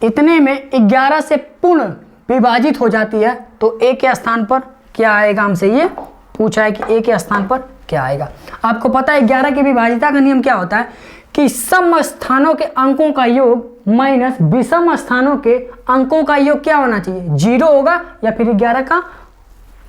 इतने में 11 से पूर्ण विभाजित हो जाती है तो ए के स्थान पर क्या आएगा, हमसे ये पूछा है कि ए के स्थान पर क्या आएगा। आपको पता है 11 की विभाजिता का नियम क्या होता है कि सम स्थानों के अंकों का योग माइनस विषम स्थानों के अंकों का योग क्या होना चाहिए, 0 होगा या फिर 11 का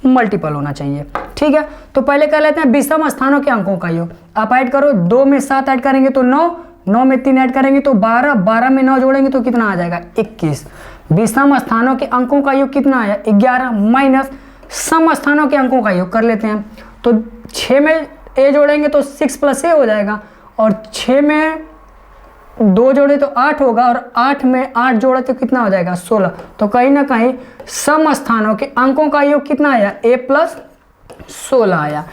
मल्टीपल होना चाहिए, ठीक है। तो पहले कर लेते हैं विषम स्थानों के अंकों का योग। आप ऐड करो, 2 में 7 ऐड करेंगे तो 9, 9 में 3 ऐड करेंगे तो 12, 12 में 9 जोड़ेंगे तो कितना आ जाएगा 21। विषम स्थानों के अंकों का योग कितना आया 11 माइनस सम स्थानों के अंकों का योग कर लेते हैं। तो 6 में ए जोड़ेंगे तो 6 प्लस ए हो जाएगा, और 6 में 2 जोड़े तो 8 होगा, और 8 में 8 जोड़े तो कितना हो जाएगा 16। तो कहीं ना कहीं सम स्थानों के अंकों का योग कितना आया, a प्लस 16 आया।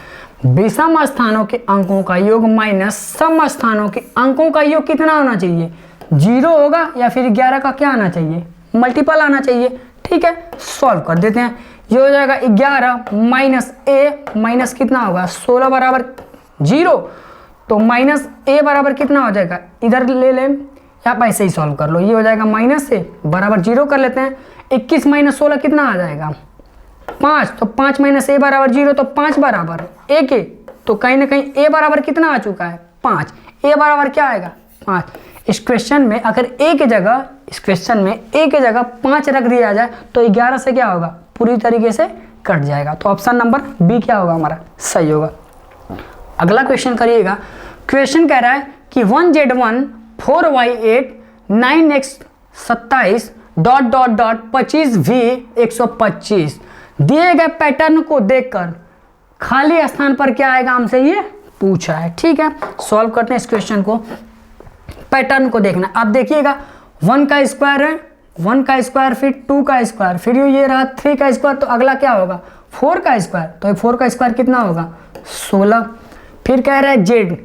विषम स्थानों के अंकों का योग माइनस सम स्थानों के अंकों का योग कितना होना चाहिए, 0 होगा या फिर 11 का क्या आना चाहिए, मल्टीपल आना चाहिए, ठीक है। सॉल्व कर देते हैं। ये हो जाएगा 11 माइनस ए माइनस कितना होगा 16 बराबर 0, तो माइनस ए बराबर कितना हो जाएगा, इधर ले लें या आप ऐसे ही सॉल्व कर लो। ये हो जाएगा माइनस ए बराबर 0 कर लेते हैं। 21 माइनस 16 कितना आ जाएगा 5, तो 5 माइनस ए बराबर 0, तो 5 बराबर ए के, तो कहीं ना कहीं ए बराबर कितना आ चुका है 5, ए बराबर क्या आएगा 5। इस क्वेश्चन में अगर ए के जगह, इस क्वेश्चन में ए के जगह 5 रख दिया जाए तो 11 से क्या होगा, पूरी तरीके से कट जाएगा। तो ऑप्शन नंबर बी क्या होगा हमारा, सही होगा। अगला क्वेश्चन करिएगा। क्वेश्चन कह रहा है कि 1z1 4y8 9x 27 ... 25v 125 दिए गए पैटर्न को देखकर खाली स्थान पर क्या आएगा, हमसे ये पूछा है, ठीक है। सॉल्व करते हैं इस क्वेश्चन को। पैटर्न को देखना, आप देखिएगा 1 का स्क्वायर है, 1 का स्क्वायर फिर 2 का स्क्वायर, फिर ये रहा 3 का स्क्वायर, तो अगला क्या होगा 4 का स्क्वायर, तो 4 का स्क्वायर कितना होगा 16। फिर कह रहा है जेड,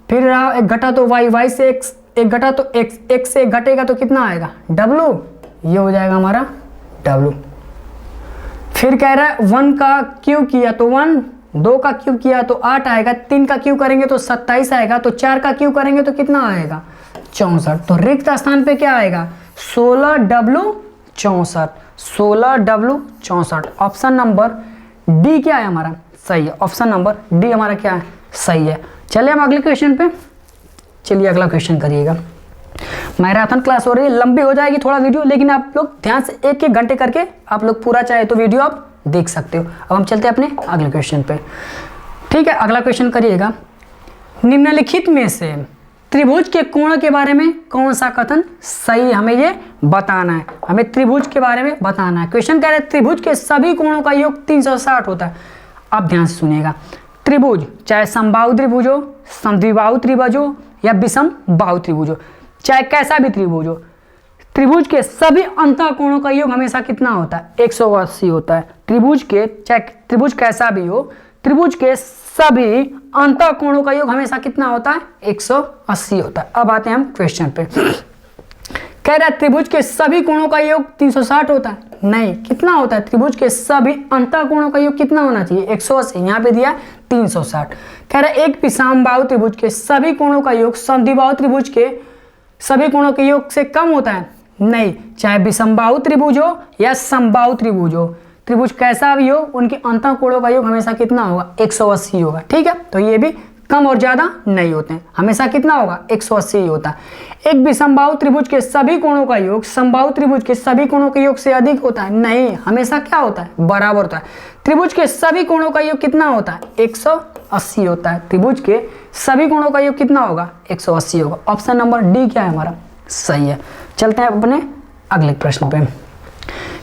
फिर रहा एक घटा तो वाई, वाई से एक्स, एक घटा तो एक्स, एक्स से एक घटेगा तो कितना आएगा डब्लू, ये हो जाएगा हमारा डब्लू। फिर कह रहा है 1 का क्यूब किया तो 1, 2 का क्यूब किया तो 8 आएगा, 3 का क्यूब करेंगे तो 27 आएगा, तो 4 का क्यूब करेंगे तो कितना आएगा 64। तो रिक्त स्थान पे क्या आएगा 16w 64, 16w 64। Option number D क्या है हमारा, सही है। ऑप्शन नंबर डी हमारा क्या है, सही है। चलिए हम अगले क्वेश्चन पे, चलिए अगला क्वेश्चन करिएगा। मैराथन क्लास हो रही है, लंबी हो जाएगी थोड़ा वीडियो, लेकिन आप लोग ध्यान से 1-1 घंटे करके आप लोग पूरा चाहे तो वीडियो आप देख सकते हो। अब हम चलते हैं अपने अगले क्वेश्चन पे, ठीक है। अगला क्वेश्चन करिएगा। निम्नलिखित में से त्रिभुज के कोण के बारे में कौन सा कथन सही, हमें ये बताना है, हमें त्रिभुज के बारे में बताना है। क्वेश्चन कह रहे हैं त्रिभुज के सभी कोणों का योग 360 होता है। आप ध्यान से सुनिएगा, त्रिभुज चाहे समबाहु त्रिभुज हो, समद्विबाहु त्रिभुज हो या विषम बाहु त्रिभुज हो, चाहे कैसा भी त्रिभुज हो, त्रिभुज के सभी अंतः कोणों का योग हमेशा कितना होता है 180 होता है। त्रिभुज के, चाहे त्रिभुज कैसा भी हो, त्रिभुज के सभी अंतः कोणों का योग हमेशा कितना होता है 180 होता है। अब आते हैं हम क्वेश्चन पे। कह रहा है त्रिभुज के सभी कोणों का योग 360 होता है, नहीं, कितना होता है त्रिभुज के सभी अंतः कोणों का योग कितना होना चाहिए 180, यहाँ पे दिया 360। कह रहा है एक विषमबाहु त्रिभुज के सभी कोणों का योग समद्विबाहु त्रिभुज के सभी कोणों के योग से कम होता है, नहीं, चाहे विषमबाहु त्रिभुज हो या समबाहु त्रिभुज हो, त्रिभुज कैसा भी हो उनके अंतःकोणों का योग हमेशा कितना होगा, 180 होगा। ठीक है, तो ये भी कम और ज्यादा नहीं होते हैं, हमेशा कितना होगा, 180 ही होता है। एक विषमबाहु त्रिभुज के सभी कोणों का योग समबाहु त्रिभुज के सभी कोणों के योग से अधिक होता है? नहीं, हमेशा क्या होता है, बराबर होता है। त्रिभुज के सभी कोणों का योग कितना होता है, 180 होता है। त्रिभुज के सभी कोणों का योग कितना होगा, 180 होगा। ऑप्शन नंबर डी क्या है हमारा, सही है। चलते हैं अपने अगले प्रश्न पे।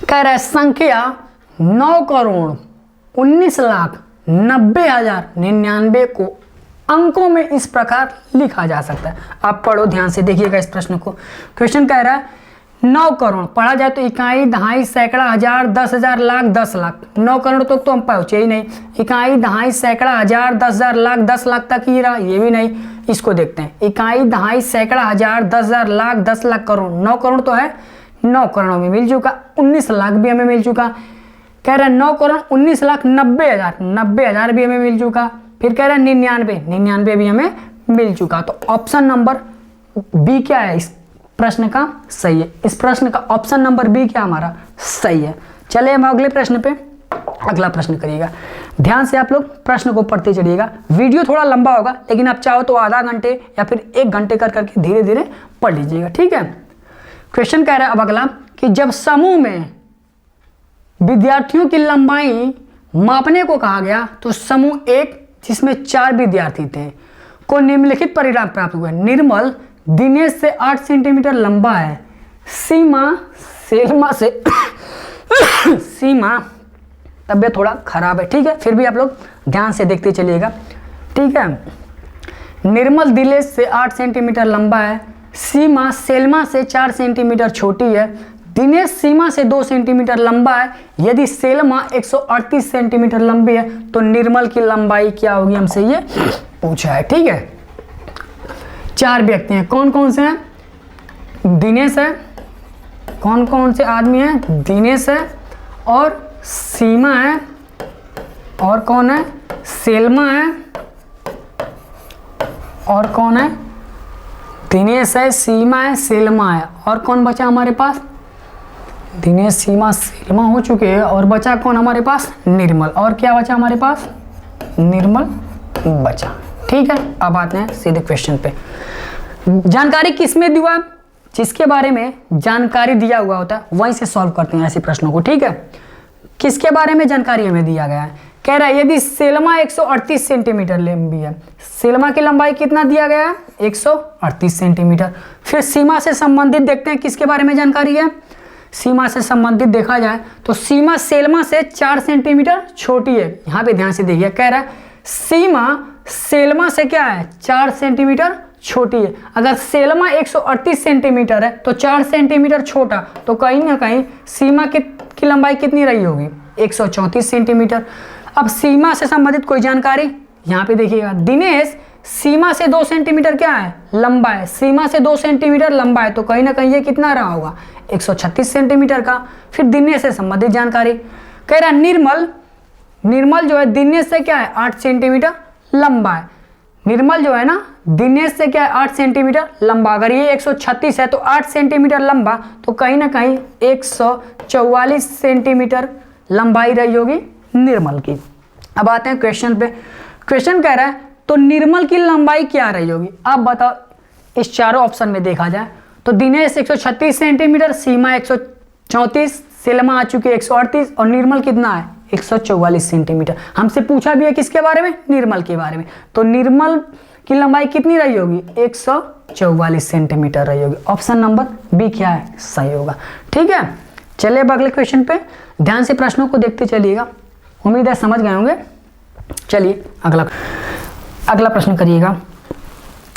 कह रहा है संख्या 9,19,90,099 को अंकों में इस प्रकार लिखा जा सकता है। आप पढ़ो ध्यान से, देखिएगा इस प्रश्न को। क्वेश्चन कह रहा है 9 करोड़, पढ़ा जाए तो इकाई, दहाई, सैकड़ा, हजार, 10,000, लाख, 10 लाख। 9 करोड़ तक तो हम पहुंचे ही नहीं। इकाई, दहाई, सैकड़ा, हजार, 10,000, लाख, 10 लाख तक ही रहा, ये भी नहीं। इसको देखते हैं, इकाई, दहाई, सैकड़ा, हजार, 10,000, लाख, 10 लाख, करोड़। 9 करोड़ तो है, 9 करोड़ में मिल चुका। 19 लाख भी हमें मिल चुका। कह रहा है 9 करोड़ 19,90,000, 90,000 भी हमें मिल चुका। फिर कह रहा है 99 भी हमें मिल चुका। तो ऑप्शन नंबर बी क्या है इस प्रश्न का, सही है। इस प्रश्न का ऑप्शन नंबर बी क्या हमारा, सही है। चलिए हम अगले प्रश्न पे, अगला प्रश्न करिएगा। ध्यान से आप लोग प्रश्न को पढ़ते चलिएगा। वीडियो थोड़ा लंबा होगा, लेकिन आप चाहो तो आधा घंटे या फिर 1 घंटे कर करके धीरे धीरे पढ़ लीजिएगा। ठीक है। क्वेश्चन कह रहा है अब अगला कि जब समूह में विद्यार्थियों की लंबाई मापने को कहा गया तो समूह 1 जिसमें 4 विद्यार्थी थे को निम्नलिखित परिणाम प्राप्त हुआ। निर्मल दिनेश से 8 सेंटीमीटर लंबा है। सेल्मा से सीमा तबियत थोड़ा खराब है। ठीक है, फिर भी आप लोग ध्यान से देखते चलिएगा। ठीक है, निर्मल दिनेश से 8 सेंटीमीटर लंबा है। सीमा सेल्मा से 4 सेंटीमीटर छोटी है। दिनेश सीमा से 2 सेंटीमीटर लंबा है। यदि सेल्मा 138 सेंटीमीटर लंबी है तो निर्मल की लंबाई क्या होगी, हमसे ये पूछा है। ठीक है, 4 व्यक्ति हैं, कौन कौन से हैं, दिनेश है, कौन कौन से आदमी हैं, दिनेश है और सीमा है, और कौन है, सेल्मा है, और कौन है, दिनेश है, सीमा है, सेल्मा है, और कौन बचा हमारे पास, दिनेश, सीमा, सेल्मा हो चुके हैं, और बचा कौन हमारे पास, निर्मल। और क्या बचा हमारे पास, निर्मल बचा। ठीक है, अब आते हैं सीधे क्वेश्चन पे। जानकारी किसमें दिया, जिसके बारे में जानकारी दिया हुआ होता है वहीं से सॉल्व करते हैं ऐसे प्रश्नों को। ठीक है, किसके बारे में जानकारी हमें दिया गया है, कह रहा है यदि सेल्मा 138 सेंटीमीटर लंबी है, सेल्मा की लंबाई कितना दिया गया है, 138 सेंटीमीटर। फिर सीमा से संबंधित देखते हैं किसके बारे में जानकारी है। सीमा से संबंधित देखा जाए तो सीमा सेल्मा से 4 सेंटीमीटर छोटी है। यहाँ पे ध्यान से देखिए, कह रहा है सीमा सेल्मा से क्या है, 4 सेंटीमीटर छोटी है। अगर सेल्मा 138 सेंटीमीटर है तो 4 सेंटीमीटर छोटा, तो कहीं ना कहीं सीमा की लंबाई कितनी रही होगी, 134 सेंटीमीटर। अब सीमा से संबंधित कोई जानकारी यहाँ पे देखिएगा, दिनेश सीमा से 2 सेंटीमीटर क्या है, लंबा है। सीमा से 2 सेंटीमीटर लंबा है, तो कहीं ना कहीं ये कितना रहा होगा, 136 सेंटीमीटर का। फिर दिनेश से संबंधित जानकारी कह रहा है निर्मल जो है दिनेश से क्या है, 8 सेंटीमीटर लंबा है। निर्मल जो है ना दिनेश से क्या है, 8 सेंटीमीटर लंबा। अगर ये 136 है तो 8 सेंटीमीटर लंबा, तो कहीं ना कहीं 144 सेंटीमीटर लंबाई रही होगी निर्मल की। अब आते हैं क्वेश्चन पे। क्वेश्चन कह रहा है तो निर्मल की लंबाई क्या रही होगी, आप बताओ। इस चारों ऑप्शन में देखा जाए तो दिनेश 136 सेंटीमीटर, सीमा 134, सेल्मा आ चुकी है 138, और निर्मल कितना है, 144 सेंटीमीटर। हमसे पूछा भी है किसके बारे में, निर्मल के बारे में। तो निर्मल की लंबाई कितनी रही होगी, 144 सेंटीमीटर रही होगी। ऑप्शन नंबर बी क्या है, सही होगा। ठीक है, चलिए अब अगले क्वेश्चन पे ध्यान से प्रश्नों को देखते चलिएगा। उम्मीद है समझ गए होंगे। चलिए अगला प्रश्न करिएगा।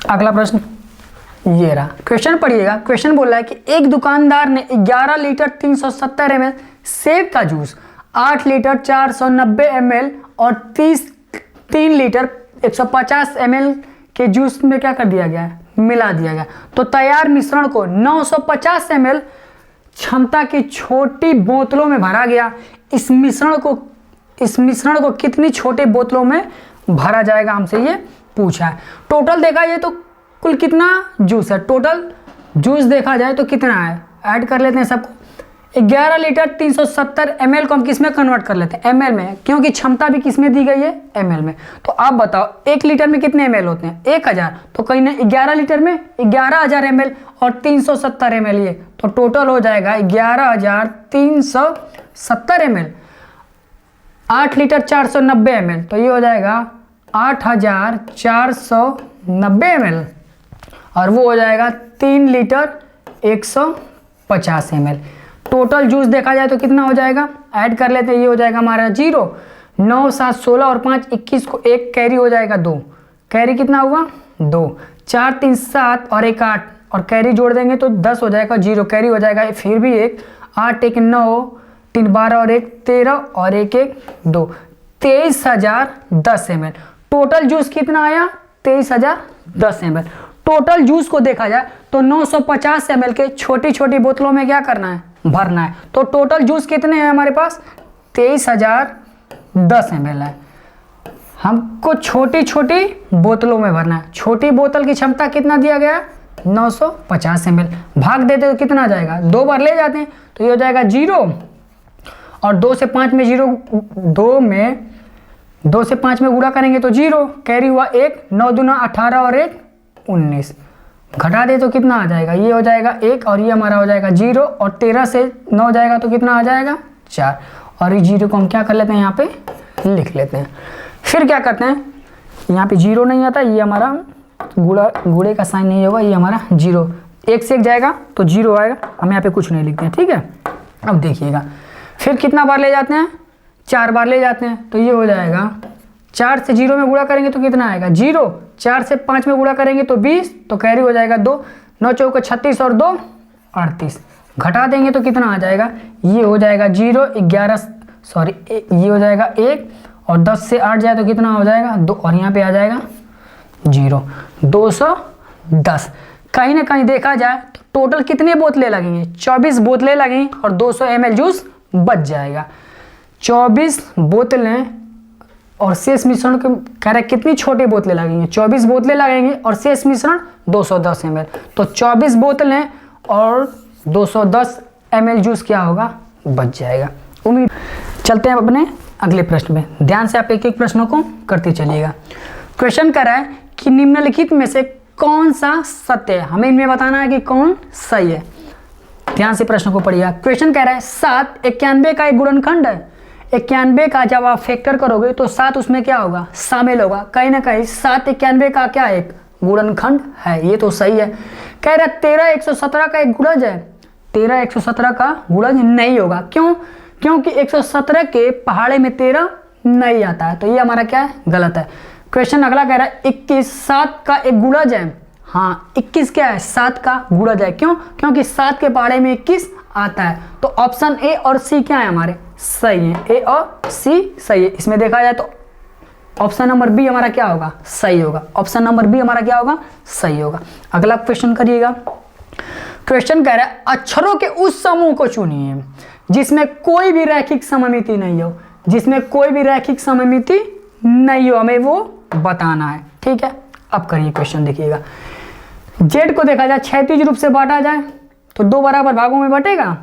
अगला प्रश्न ये रहा, क्वेश्चन पढ़िएगा। क्वेश्चन बोल रहा है कि एक दुकानदार ने 11 लीटर 370 ml सेब का जूस, 8 लीटर 490 ml और 3 लीटर 150 ml के जूस में क्या कर दिया गया है, मिला दिया गया। तो तैयार मिश्रण को 950 ml क्षमता की छोटी बोतलों में भरा गया। इस मिश्रण को कितनी छोटे बोतलों में भरा जाएगा, हमसे ये पूछा है। टोटल देखा जाए तो कुल कितना जूस है, टोटल जूस देखा जाए तो कितना है, ऐड कर लेते हैं सबको। 11 लीटर 370 ml को हम किस में कन्वर्ट कर लेते हैं, ml में, क्योंकि क्षमता भी किस में दी गई है, ml में। तो आप बताओ 1 लीटर में कितने ml होते हैं, 1000, तो कहीं ना 11 लीटर में 11,000 ml और 370 ml ये, तो टोटल हो जाएगा 11,370 ml। 8 लीटर 490 ml, तो ये हो जाएगा 8,490 ml, और वो हो जाएगा 3 लीटर 150 ml। टोटल जूस देखा जाए तो कितना हो जाएगा, ऐड कर लेते हैं, ये हो जाएगा हमारा 0, 9 7 16 और 5 21 को 1 कैरी हो जाएगा 2, कैरी कितना हुआ 2, 4 3 7 और 1 8, और कैरी जोड़ देंगे तो 10 हो जाएगा, 0 कैरी हो जाएगा, फिर भी 1 8 1 9 3 12 और 1 13 और 1 1 2, 23,010 ml। टोटल जूस कितना आया, 23,010 ml। टोटल जूस को देखा जाए तो 950 ml के छोटी छोटी बोतलों में क्या करना है, भरना है। तो टोटल जूस कितने हैं हमारे पास, 23,010 ml है। हमको छोटी छोटी बोतलों में भरना है। छोटी बोतल की क्षमता कितना दिया गया है, 950 ml। भाग देते तो कितना जाएगा, 2 बार ले जाते हैं तो ये हो जाएगा 0, और 2 से 5 में 0, 2 से 5 में गुणा करेंगे तो 0, कैरी हुआ 1, 9 दूना 18 और 1 19, घटा दे तो कितना आ जाएगा, ये हो जाएगा 1, और ये हमारा हो जाएगा 0, और 13 से 9 जाएगा तो कितना आ जाएगा 4, और ये 0 को हम क्या कर लेते हैं, यहाँ पे लिख लेते हैं। फिर क्या करते हैं, यहाँ पे 0 नहीं आता, ये हमारा गुणे का साइन नहीं होगा, ये हमारा 0, 1 से 1 जाएगा तो 0 आएगा, हम यहाँ पे कुछ नहीं लिखते हैं, ठीक है। अब देखिएगा फिर कितना बार ले जाते हैं, 4 बार ले जाते हैं, तो ये हो जाएगा 4 से 0 में गुणा करेंगे तो कितना आएगा 0, 4 से 5 में गुणा करेंगे तो 20, तो कैरी हो जाएगा 2, 9 चौका 36 और 2 38, घटा देंगे तो कितना आ जाएगा, ये हो जाएगा 0, 11 सॉरी ये हो जाएगा 1, और 10 से 8 जाए तो कितना हो जाएगा 2, और यहाँ पे आ जाएगा 0, 210। कहीं ना कहीं देखा जाए तो टोटल कितने बोतलें लगेंगे, 24 बोतलें लगेंगी, और 200 ml जूस बच जाएगा। 24 बोतलें और शेष मिश्रण के कह रहे कितनी छोटी बोतलें लगेंगी, 24 बोतलें लगेंगी और शेष मिश्रण 210 ml, तो 24 बोतलें और 210 ml जूस क्या होगा, बच जाएगा। उम्मीद, चलते हैं अपने अगले प्रश्न में। ध्यान से आप एक एक प्रश्नों को करते चलिएगा। क्वेश्चन कर रहा है कि निम्नलिखित में से कौन सा सत्य है, हमें इनमें बताना है कि कौन सही है। ध्यान से प्रश्न को पढ़िएगा। क्वेश्चन कह रहा है 7 91 का एक गुणनखंड है। 91 का जब आप फैक्टर करोगे तो 7 उसमें क्या होगा, शामिल होगा। कहीं ना कहीं 7 91 का क्या एक गुणनखंड है, ये तो सही है। कह रहा है 13 117 का एक गुणज है। 13 117 का गुणज नहीं होगा, क्यों, क्योंकि 117 के पहाड़े में 13 नहीं आता है, तो ये हमारा क्या है, गलत है। क्वेश्चन अगला कह रहा है 21 7 का एक गुणज है। हाँ 21 क्या है, 7 का गुणज है, क्यों, क्योंकि 7 के पहाड़े में 21 आता है। तो ऑप्शन ए और सी क्या है हमारे, सही है, ए और सी सही है। इसमें देखा जाए तो ऑप्शन नंबर बी हमारा क्या होगा, सही होगा। ऑप्शन नंबर बी हमारा क्या होगा, सही होगा। अगला क्वेश्चन करिएगा। क्वेश्चन कह रहा है अक्षरों के उस समूह को चुनिए जिसमें कोई भी रैखिक सममिति नहीं हो। जिसमें कोई भी रैखिक सममिति नहीं हो, हमें वो बताना है, ठीक है। अब करिए क्वेश्चन, देखिएगा। जेड को देखा जाए क्षैतिज रूप से बांटा जाए तो 2 बराबर भागों में बटेगा।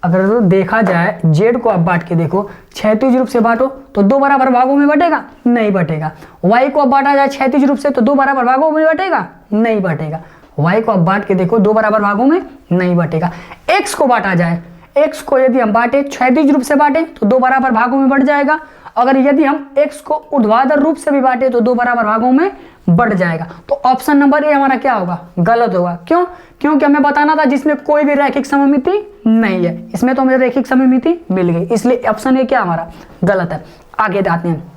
अगर तो देखा जाए जेड को आप बांट के देखो, क्षैतिज रूप से बांटो तो 2 बराबर भागों में बटेगा, नहीं बटेगा। वाई को आप बांटा जाए क्षैतिज रूप से तो 2 बराबर भागों में बटेगा, नहीं बटेगा। वाई को आप बांट के देखो 2 बराबर भागों में नहीं बटेगा। एक्स को बांटा जाए, एक्स को यदि हम बांटे क्षैतिज रूप से बांटे तो 2 बराबर भागों में बढ़ जाएगा। अगर यदि हम एक्स को ऊर्ध्वाधर रूप से भी बांटे तो 2 बराबर भागों में बढ़ जाएगा। तो ऑप्शन नंबर ए हमारा क्या होगा, गलत होगा। क्यों, क्योंकि हमें बताना था जिसमें कोई भी रैखिक सममिति नहीं है। इसमें तो हमें रैखिक सममिति मिल गई, इसलिए ऑप्शन ए क्या हमारा गलत है। आगे जाते हैं।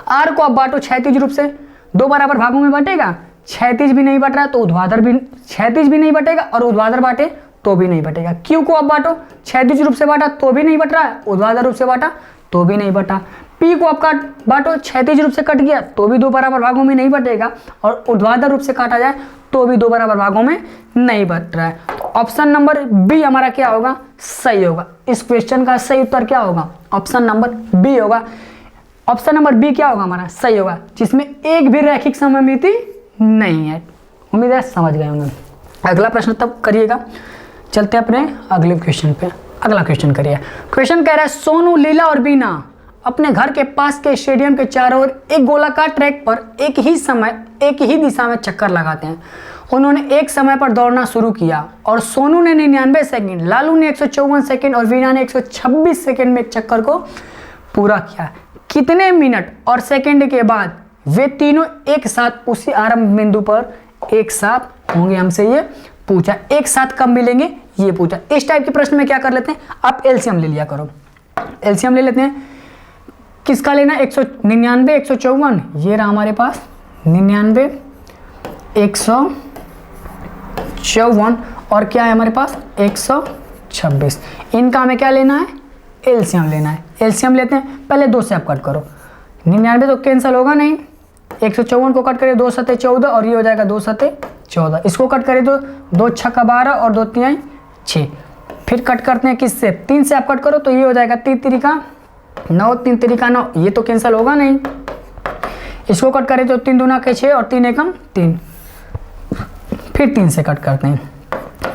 आर को आप बांटो क्षैतिज रूप से, 2 बराबर भागों में बटेगा। क्षैतिज भी नहीं बट रहा है तो ऊर्ध्वाधर भी, क्षैतिज भी नहीं बटेगा और ऊर्ध्वाधर बांटे तो भी नहीं बटेगा। क्यू को आप बांटो, क्षैतिज रूप से बांटा तो भी नहीं बट रहा है, ऊर्ध्वाधर रूप से बांटा तो भी नहीं बटा। पी को आप बांटो, क्षैतिज रूप से कट गया तो भी 2 बराबर भागों में नहीं बटेगा, और ऊर्ध्वाधर रूप से काटा जाए तो भी 2 बराबर भागों में नहीं बट रहा है। तो ऑप्शन नंबर बी हमारा क्या होगा, सही होगा। इस क्वेश्चन का सही उत्तर क्या होगा, ऑप्शन नंबर बी होगा। ऑप्शन नंबर बी क्या होगा हमारा, सही होगा, जिसमें एक भी रैखिक सममिति नहीं है। उम्मीद है समझ गए होंगे। अगला प्रश्न तब करिएगा। चलते हैं अपने अगले क्वेश्चन पे। अगला क्वेश्चन करिए। क्वेश्चन कह रहा है सोनू, लीला और बीना अपने घर के पास के स्टेडियम के चारों ओर एक गोलाकार ट्रैक पर एक ही दिशा में चक्कर लगाते हैं। उन्होंने एक समय पर दौड़ना शुरू किया और सोनू ने 99 सेकंड, लालू ने 154 सेकंड और वीना ने 126 सेकंड में एक चक्कर को पूरा किया। कितने मिनट और सेकंड के बाद वे तीनों एक साथ उसी आरंभ बिंदु पर एक साथ होंगे? हमसे ये पूछा। एक साथ कब मिलेंगे ये पूछा। इस टाइप के प्रश्न में क्या कर लेते हैं, आप एलसीएम ले लिया करो। एलसीएम ले लेते हैं। किसका लेना? 199, 154, ये रहा हमारे पास 99, 154 और क्या है हमारे पास 126। इनका हमें क्या लेना है? एलसीएम लेना है। एलसीएम लेते हैं। पहले 2 से आप कट करो। 99 तो कैंसिल होगा नहीं, 154 को कट करें 2 सते 14 और ये हो जाएगा 2 सते 14। इसको कट करें तो 2 छक्का 12 और 2 तिहाई 6। फिर कट करते हैं किससे? 3 से आप कट करो तो ये हो जाएगा 3 तिरिका 9, 3 तिरिका 9, ये तो कैंसिल होगा नहीं। इसको कट करें तो 3 दूना के 6 और 3 एकम 3। फिर 3 से कट करते हैं,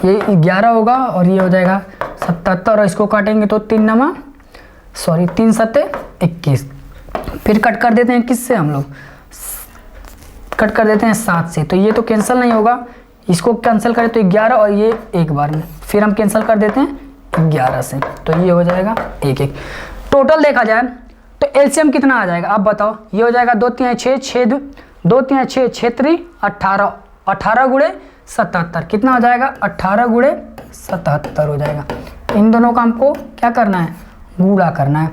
ये 11 होगा और ये हो जाएगा 77 और इसको काटेंगे तो 3 सते 21। फिर कट कर देते हैं किससे? हम लोग कट कर देते हैं 7 से, तो ये तो कैंसिल नहीं होगा। इसको कैंसिल करें तो 11 और ये एक बार में। फिर हम कैंसिल कर देते हैं 11 से, तो ये हो जाएगा 1। टोटल देखा जाए तो एलसीएम कितना आ जाएगा आप बताओ? ये हो जाएगा 2 तिहाई 6, 2 तिहाई 6, 6 3 18, 18 गुणे 77 कितना हो जाएगा? 18 गुणे 77 हो जाएगा। इन दोनों का हमको क्या करना है? गुणा करना है।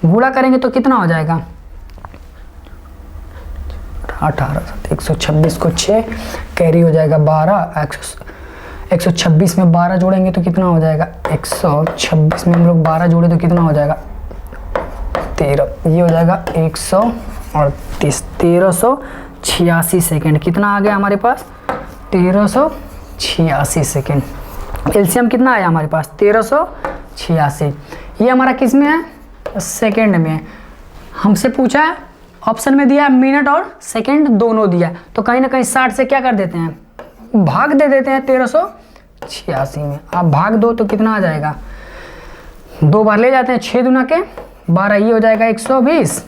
गुणा करेंगे तो कितना हो जाएगा? 18, 126 को 6 कैरी हो जाएगा 12, 126 में 12 जोड़ेंगे तो कितना हो जाएगा? 126 में हम लोग 12 जोड़े तो कितना हो जाएगा? 13, ये हो जाएगा 138, 1386 सेकेंड। कितना आ गया हमारे पास? 1386 सेकेंड। एलसीएम कितना आया हमारे पास? 1386। ये हमारा किस में है? सेकेंड में है। हमसे पूछा है, ऑप्शन में दिया मिनट और सेकेंड दोनों दिया, तो कहीं ना कहीं 60 से क्या कर देते हैं? भाग दे देते हैं 1386 में। आप भाग दो तो कितना आ जाएगा? 2 बार ले जाते हैं, 6 दूना के 12, ये हो जाएगा 120।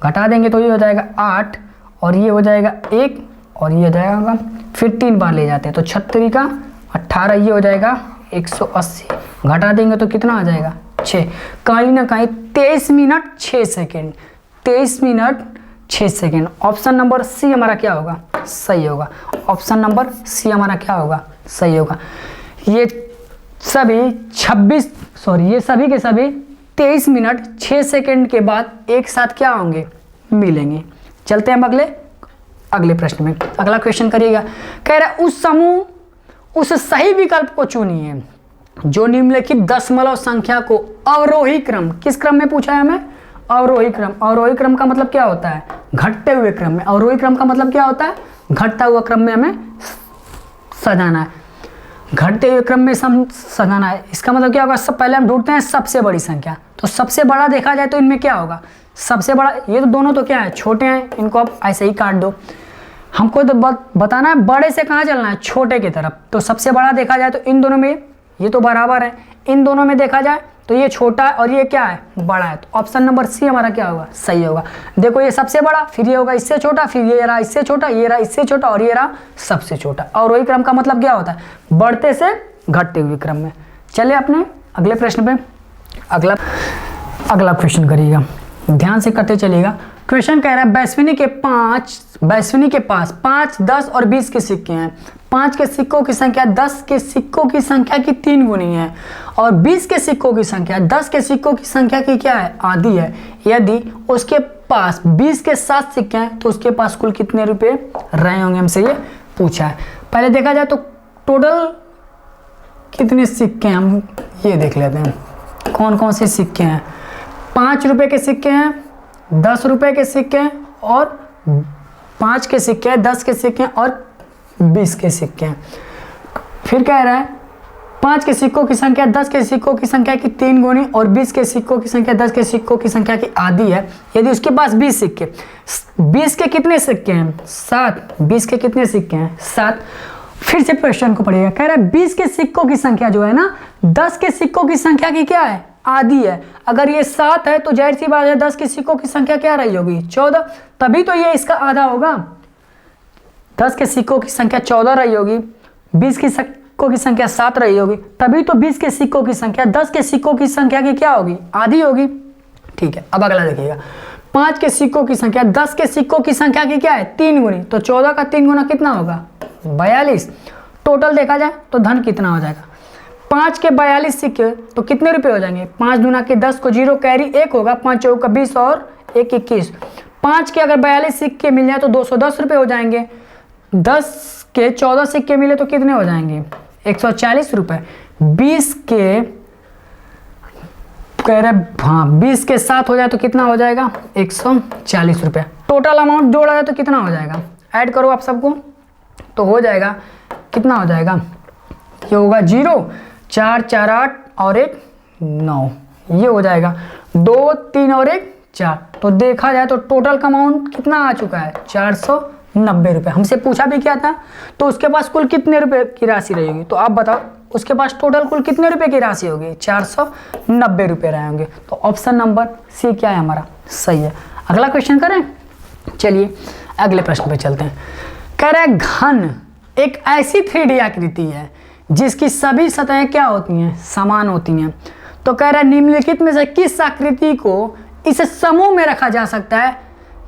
घटा देंगे तो ये हो जाएगा 8 और ये हो जाएगा 1 और ये हो जाएगा। फिर 3 बार ले जाते हैं तो 36 का 18, ये हो जाएगा 180। घटा देंगे तो कितना आ जाएगा? 6। कहीं ना कहीं 23 minute 6 second, 23 minute 6 second. Option number C हमारा क्या होगा? सही होगा। ऑप्शन नंबर सी हमारा क्या होगा? सही होगा। ये सभी के सभी 23 मिनट 6 सेकेंड के बाद एक साथ क्या होंगे? मिलेंगे। चलते हैं हम अगले प्रश्न में। अगला क्वेश्चन करिएगा। कह रहा है उस सही विकल्प को चुनिए जो निम्नलिखित दशमलव संख्या को अवरोही क्रम, किस क्रम में पूछा है हमें? अवरोही क्रम। अवरोही क्रम का मतलब क्या होता है? घटते हुए क्रम में। अवरोही क्रम का मतलब क्या होता है? घटता हुआ क्रम में हमें सजाना है, घटते हुए क्रम में सजाना है। इसका मतलब क्या होगा? सब पहले हम ढूंढते हैं सबसे बड़ी संख्या, तो सबसे बड़ा देखा जाए तो इनमें क्या होगा? सबसे बड़ा, ये तो दोनों तो क्या है? छोटे हैं, इनको आप ऐसे ही काट दो। हमको तो बताना है बड़े से कहाँ चलना है? छोटे की तरफ। तो सबसे बड़ा देखा जाए तो इन दोनों में ये तो बराबर है, इन दोनों में देखा जाए तो ये छोटा है और ये क्या है? बड़ा है। तो ऑप्शन नंबर सी हमारा क्या होगा? सही होगा। देखो ये सबसे बड़ा, फिर ये होगा इससे छोटा, फिर ये रहा इससे छोटा, ये रहा इससे छोटा और ये रहा सबसे छोटा। और वही क्रम का मतलब क्या होता है? बढ़ते से घटते हुए क्रम में। चलिए अपने अगले प्रश्न पे अगला क्वेश्चन करिएगा, ध्यान से करते चलिएगा। क्वेश्चन कह रहा है वैश्विनी के पास 5, 10 और 20 के सिक्के हैं। 5 के सिक्कों की संख्या 10 के सिक्कों की संख्या की 3 गुनी है और 20 के सिक्कों की संख्या 10 के सिक्कों की संख्या की क्या है? आधी है। यदि उसके पास 20 के 7 सिक्के हैं तो उसके पास कुल कितने रुपए रहे होंगे? हमसे ये पूछा है। पहले देखा जाए तो टोटल कितने सिक्के हैं हम ये देख लेते हैं। कौन कौन से सिक्के हैं? 5 रुपए के सिक्के हैं, 10 रुपए के सिक्के हैं और 5 के सिक्के हैं, 10 के सिक्के हैं और 20 के सिक्के हैं। फिर कह रहा है 5 के सिक्कों की संख्या 10 के सिक्कों की संख्या की 3 गुनी और 20 के सिक्कों की संख्या 10 के सिक्कों की संख्या की आधी है। यदि उसके पास 20 सिक्के, 20 के कितने सिक्के हैं? 7। 20 के कितने सिक्के हैं? 7। फिर से क्वेश्चन को पढ़िएगा। कह रहा है 20 के सिक्कों की संख्या जो है ना 10 के सिक्कों की संख्या की क्या है, आधी है। अगर ये 7 है तो जाहिर सी बात है 10 के सिक्कों की संख्या क्या रही होगी, 14, तभी तो ये इसका आधा होगा। 10 के सिक्कों की संख्या 14 रही होगी, 20 के सिक्कों की संख्या 7 रही होगी, तभी तो 20 के सिक्कों की संख्या 10 के सिक्कों की संख्या की क्या होगी, आधी होगी। ठीक है, अब अगला देखिएगा। 5 के सिक्कों की संख्या 10 के सिक्कों की संख्या की क्या है, 3 गुनी, तो 14 का 3 गुना कितना होगा, 42। टोटल देखा जाए तो धन कितना हो जाएगा, 5 के 42 सिक्के तो कितने रुपए हो जाएंगे, 5 दूना के 10 को 0 कैरी 1 होगा, 5 चौका 20 और 1 21। 5 के अगर 42 सिक्के मिल जाए तो 210 रुपये हो जाएंगे। 10 के 14 सिक्के मिले तो कितने हो जाएंगे, 140 रुपये। 20 के कह रहे हाँ 20 के 7 हो जाए तो कितना हो जाएगा, 140 रुपये। टोटल अमाउंट जोड़ा जाए तो कितना हो जाएगा, ऐड करो आप सबको तो हो जाएगा, कितना हो जाएगा, ये होगा 0, 4 4 8 और 1 9, ये हो जाएगा 2 3 और 1 4। तो देखा जाए तो टोटल का अमाउंट कितना आ चुका है, 490 रुपये। हमसे पूछा भी क्या था, तो उसके पास कुल कितने रुपए की राशि रहेगी, तो आप बताओ उसके पास टोटल कुल कितने रुपए की राशि होगी, 490 रुपये रहेंगे। तो ऑप्शन नंबर सी क्या है हमारा, सही है। अगला क्वेश्चन करें, चलिए अगले प्रश्न पे चलते हैं। कह रहा है घन एक ऐसी 3D आकृति है जिसकी सभी सतहें क्या होती हैं, समान होती हैं। तो कह रहा है निम्नलिखित में से किस आकृति को इस समूह में रखा जा सकता है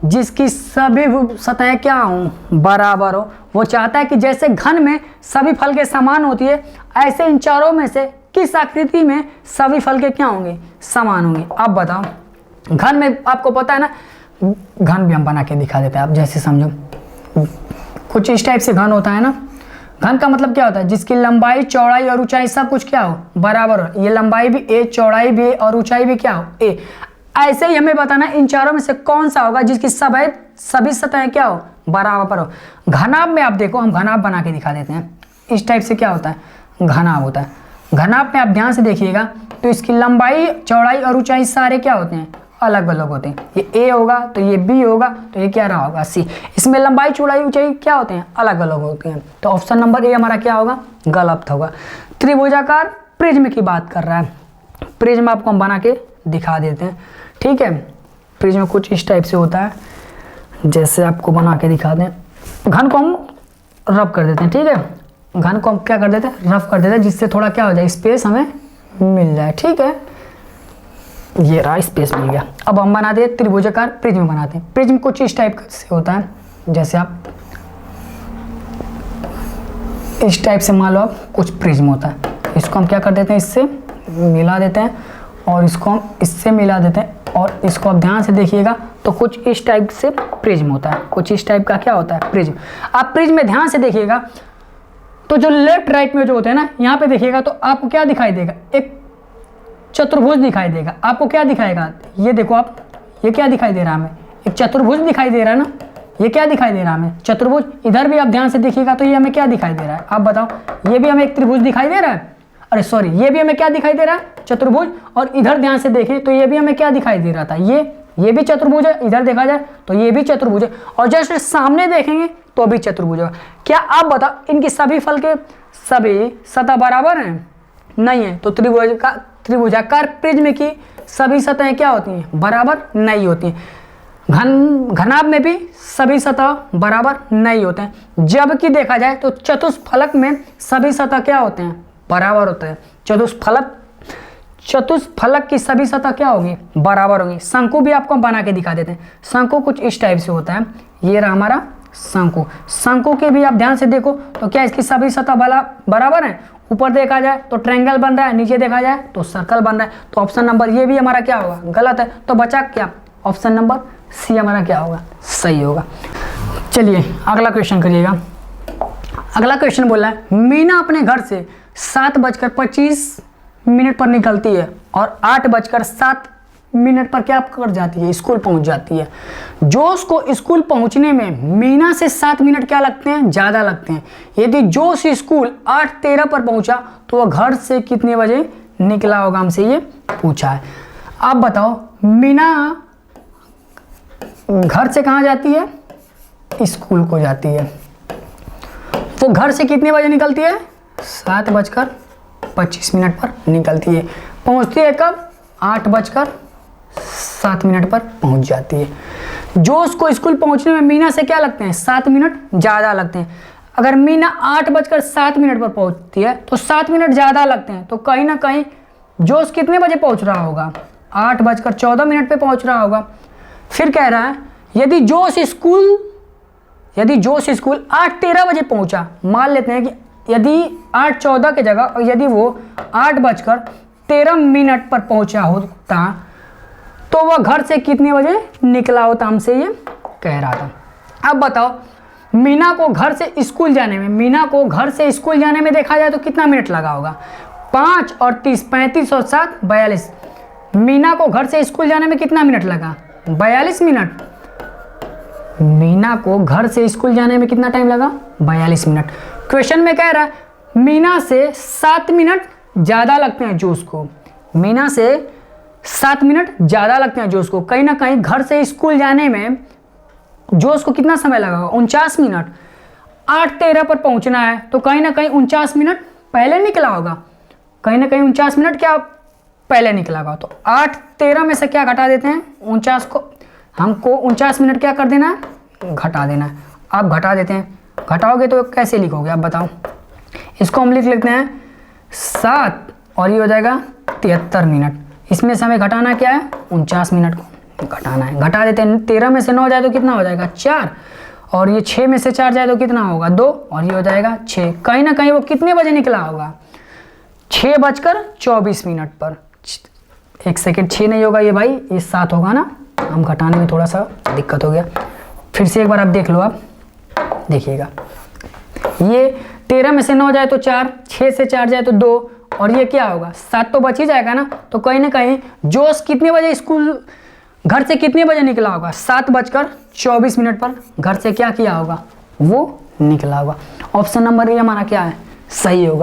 जिसकी सभी सतहें क्या हों, बराबर हो। वो चाहता है कि जैसे घन में सभी फल के समान होती है, ऐसे इन चारों में से किस आकृति में सभी फल के क्या होंगे, समान होंगे। अब बताओ, घन में आपको पता है ना, घन भी हम बना के दिखा देते हैं, आप जैसे समझो कुछ इस टाइप से घन होता है ना। घन का मतलब क्या होता है, जिसकी लंबाई चौड़ाई और ऊंचाई सब कुछ क्या हो, बराबर हो। ये लंबाई भी ए, चौड़ाई भी ए और ऊंचाई भी क्या हो, ए। ऐसे ही हमें बताना इन चारों में से कौन सा होगा जिसकी सभी सतहें क्या हो, बराबर हो। घनाभ में आप देखो, हम घनाभ बना के दिखा देते हैं। इस टाइप से क्या होता है, घनाभ होता है। घनाभ में आप ध्यान से देखिएगा तो इसकी लंबाई चौड़ाई और ऊंचाई सारे क्या होते हैं, अलग अलग होते हैं। ये ए होगा तो ये बी होगा तो ये क्या रहा होगा, सी। इसमें लंबाई चौड़ाई ऊंचाई क्या होते हैं, अलग अलग होते हैं। तो ऑप्शन नंबर ए हमारा क्या होगा, गलत होगा। त्रिभुजाकार प्रिज्म की बात कर रहा है। प्रिज्म आपको हम बना के दिखा देते हैं, ठीक है। प्रिज्म कुछ इस टाइप से होता है, जैसे आपको बना के दिखा दें। घन को हम रफ कर देते हैं, ठीक है। घन को हम क्या कर देते हैं, रफ कर देते हैं, जिससे थोड़ा क्या हो जाए, स्पेस हमें मिल जाए, ठीक है। ये रहा, स्पेस मिल गया। अब हम बना दे त्रिभुजाकार प्रिज्म बनाते हैं। प्रिज्म कुछ इस टाइप से होता है, जैसे आप इस टाइप से मान लो आप कुछ प्रिज्म होता है। इसको हम क्या कर देते हैं, इससे मिला देते हैं और इसको हम इससे मिला देते हैं, और इसको आप ध्यान से देखिएगा तो कुछ इस टाइप से प्रिज्म होता है। कुछ इस टाइप का क्या होता है, प्रिज्म। आप प्रिज्म में ध्यान से देखिएगा तो जो लेफ्ट राइट में जो होते हैं ना, यहाँ पे देखिएगा तो आपको क्या दिखाई देगा, एक चतुर्भुज दिखाई देगा। आपको क्या दिखाएगा, ये देखो आप, ये क्या दिखाई दे रहा है हमें, एक चतुर्भुज दिखाई दे रहा है ना। ये क्या दिखाई दे रहा है हमें, चतुर्भुज। इधर भी आप ध्यान से देखिएगा तो ये हमें क्या दिखाई दे रहा है, आप बताओ। ये भी हमें एक त्रिभुज दिखाई दे रहा है, अरे सॉरी, ये भी हमें क्या दिखाई दे रहा है, चतुर्भुज। और इधर ध्यान से देखिए तो ये भी हमें क्या दिखाई दे रहा था, ये भी चतुर्भुज है। इधर देखा जाए तो ये भी चतुर्भुज है, और जस्ट सामने देखेंगे तो भी चतुर्भुज है। क्या आप बताओ, इनकी सभी फल के सभी सतह बराबर हैं, नहीं है। तो त्रिभुजाकार प्रिज्म की सभी सतहें क्या होती हैं, बराबर नहीं होती हैं। घनाभ में भी सभी सतह बराबर नहीं होते हैं। जबकि देखा जाए तो चतुष्फलक में सभी सतह क्या होते हैं, बराबर होते हैं। चतुष्फलक की सभी सतह क्या होगी, बराबर होंगी। शंकु भी आपको बना के दिखा देते हैं। शंकु कुछ इस टाइप से होता है, ये रहा हमारा शंकु। शंकु के भी आप ध्यान से देखो तो क्या इसकी सभी सतह बराबर हैं। ऊपर देखा जाए तो ट्रायंगल बन रहा है, नीचे देखा जाए तो सर्कल बन रहा है। तो ऑप्शन नंबर ये भी हमारा क्या होगा, गलत है। तो बचा क्या, ऑप्शन नंबर सी हमारा क्या होगा, सही होगा। चलिए अगला क्वेश्चन करिएगा। अगला क्वेश्चन बोला है, मीना अपने घर से 7:25 पर निकलती है और 8:07 पर क्या कर जाती है, स्कूल पहुंच जाती है। जोश को स्कूल पहुंचने में मीना से 7 मिनट क्या लगते हैं, ज़्यादा लगते हैं। यदि जोश स्कूल 8:13 पर पहुंचा तो वह घर से कितने बजे निकला होगा, हमसे ये पूछा है। आप बताओ, मीना घर से कहाँ जाती है, स्कूल को जाती है। वो घर से कितने बजे निकलती है? 7:25 पर निकलती है। पहुंचती है कब? 8:07 पर पहुंच जाती है। जोश को स्कूल पहुंचने में मीना से क्या लगते हैं? 7 मिनट ज़्यादा लगते हैं। अगर मीना 8:07 पर पहुंचती है तो 7 मिनट ज़्यादा लगते हैं, तो कहीं ना कहीं जोश कितने बजे पहुंच रहा होगा? 8:14 पे पहुंच रहा होगा। फिर कह रहा है यदि जोश स्कूल 8:13 बजे पहुंचा, मान लेते हैं कि यदि 8:14 की जगह और यदि वो 8:13 पर पहुंचा होता तो वह घर से कितने बजे निकला होता, हमसे ये कह रहा था। अब बताओ मीना को घर से स्कूल जाने में देखा जाए तो कितना मिनट लगा होगा? 5 और 30, 35 और 7, 42। मीना को घर से स्कूल जाने में कितना मिनट लगा? 42 मिनट। मीना को घर से स्कूल जाने में कितना टाइम लगा? 42 मिनट। क्वेश्चन में कह रहा है मीना से 7 मिनट ज़्यादा लगते हैं जोश को। मीना से 7 मिनट ज़्यादा लगते हैं जोश को। कहीं ना कहीं घर से स्कूल जाने में जोश को कितना समय लगा? 49 मिनट। 8:13 पर पहुंचना है तो कहीं ना कहीं 49 मिनट पहले निकला होगा। कहीं ना कहीं 49 मिनट क्या पहले निकला होगा। तो 8:13 में से क्या घटा देते हैं? 49 को। हमको 49 मिनट क्या कर देना है? घटा देना है। आप घटा देते हैं। घटाओगे तो कैसे लिखोगे आप बताओ? इसको हम लिख लेते हैं 7 और ये हो जाएगा 73 मिनट। इसमें से हमें घटाना क्या है? 49 मिनट को घटाना है। घटा देते हैं। 13 में से 9 जाए तो कितना हो जाएगा? 4। और ये 6 में से 4 जाए तो कितना होगा? 2। और ये हो जाएगा 6। कहीं ना कहीं वो कितने बजे निकला होगा? 6:24 पर। एक सेकेंड, 6 नहीं होगा ये भाई, ये 7 होगा ना। हम घटाने में थोड़ा सा दिक्कत हो गया। फिर से एक बार आप देख लो। आप देखिएगा ये 13 में से 9 जाए तो 4, 6 से 4 जाए तो 2 और ये क्या होगा? 7 तो बच ही जाएगा ना। तो कहीं ना कहीं जोश कितने बजे स्कूल घर से कितने बजे निकला होगा? 7:24 पर घर से क्या किया होगा? वो निकला होगा। ऑप्शन नंबर ए हमारा क्या है? सही होगा।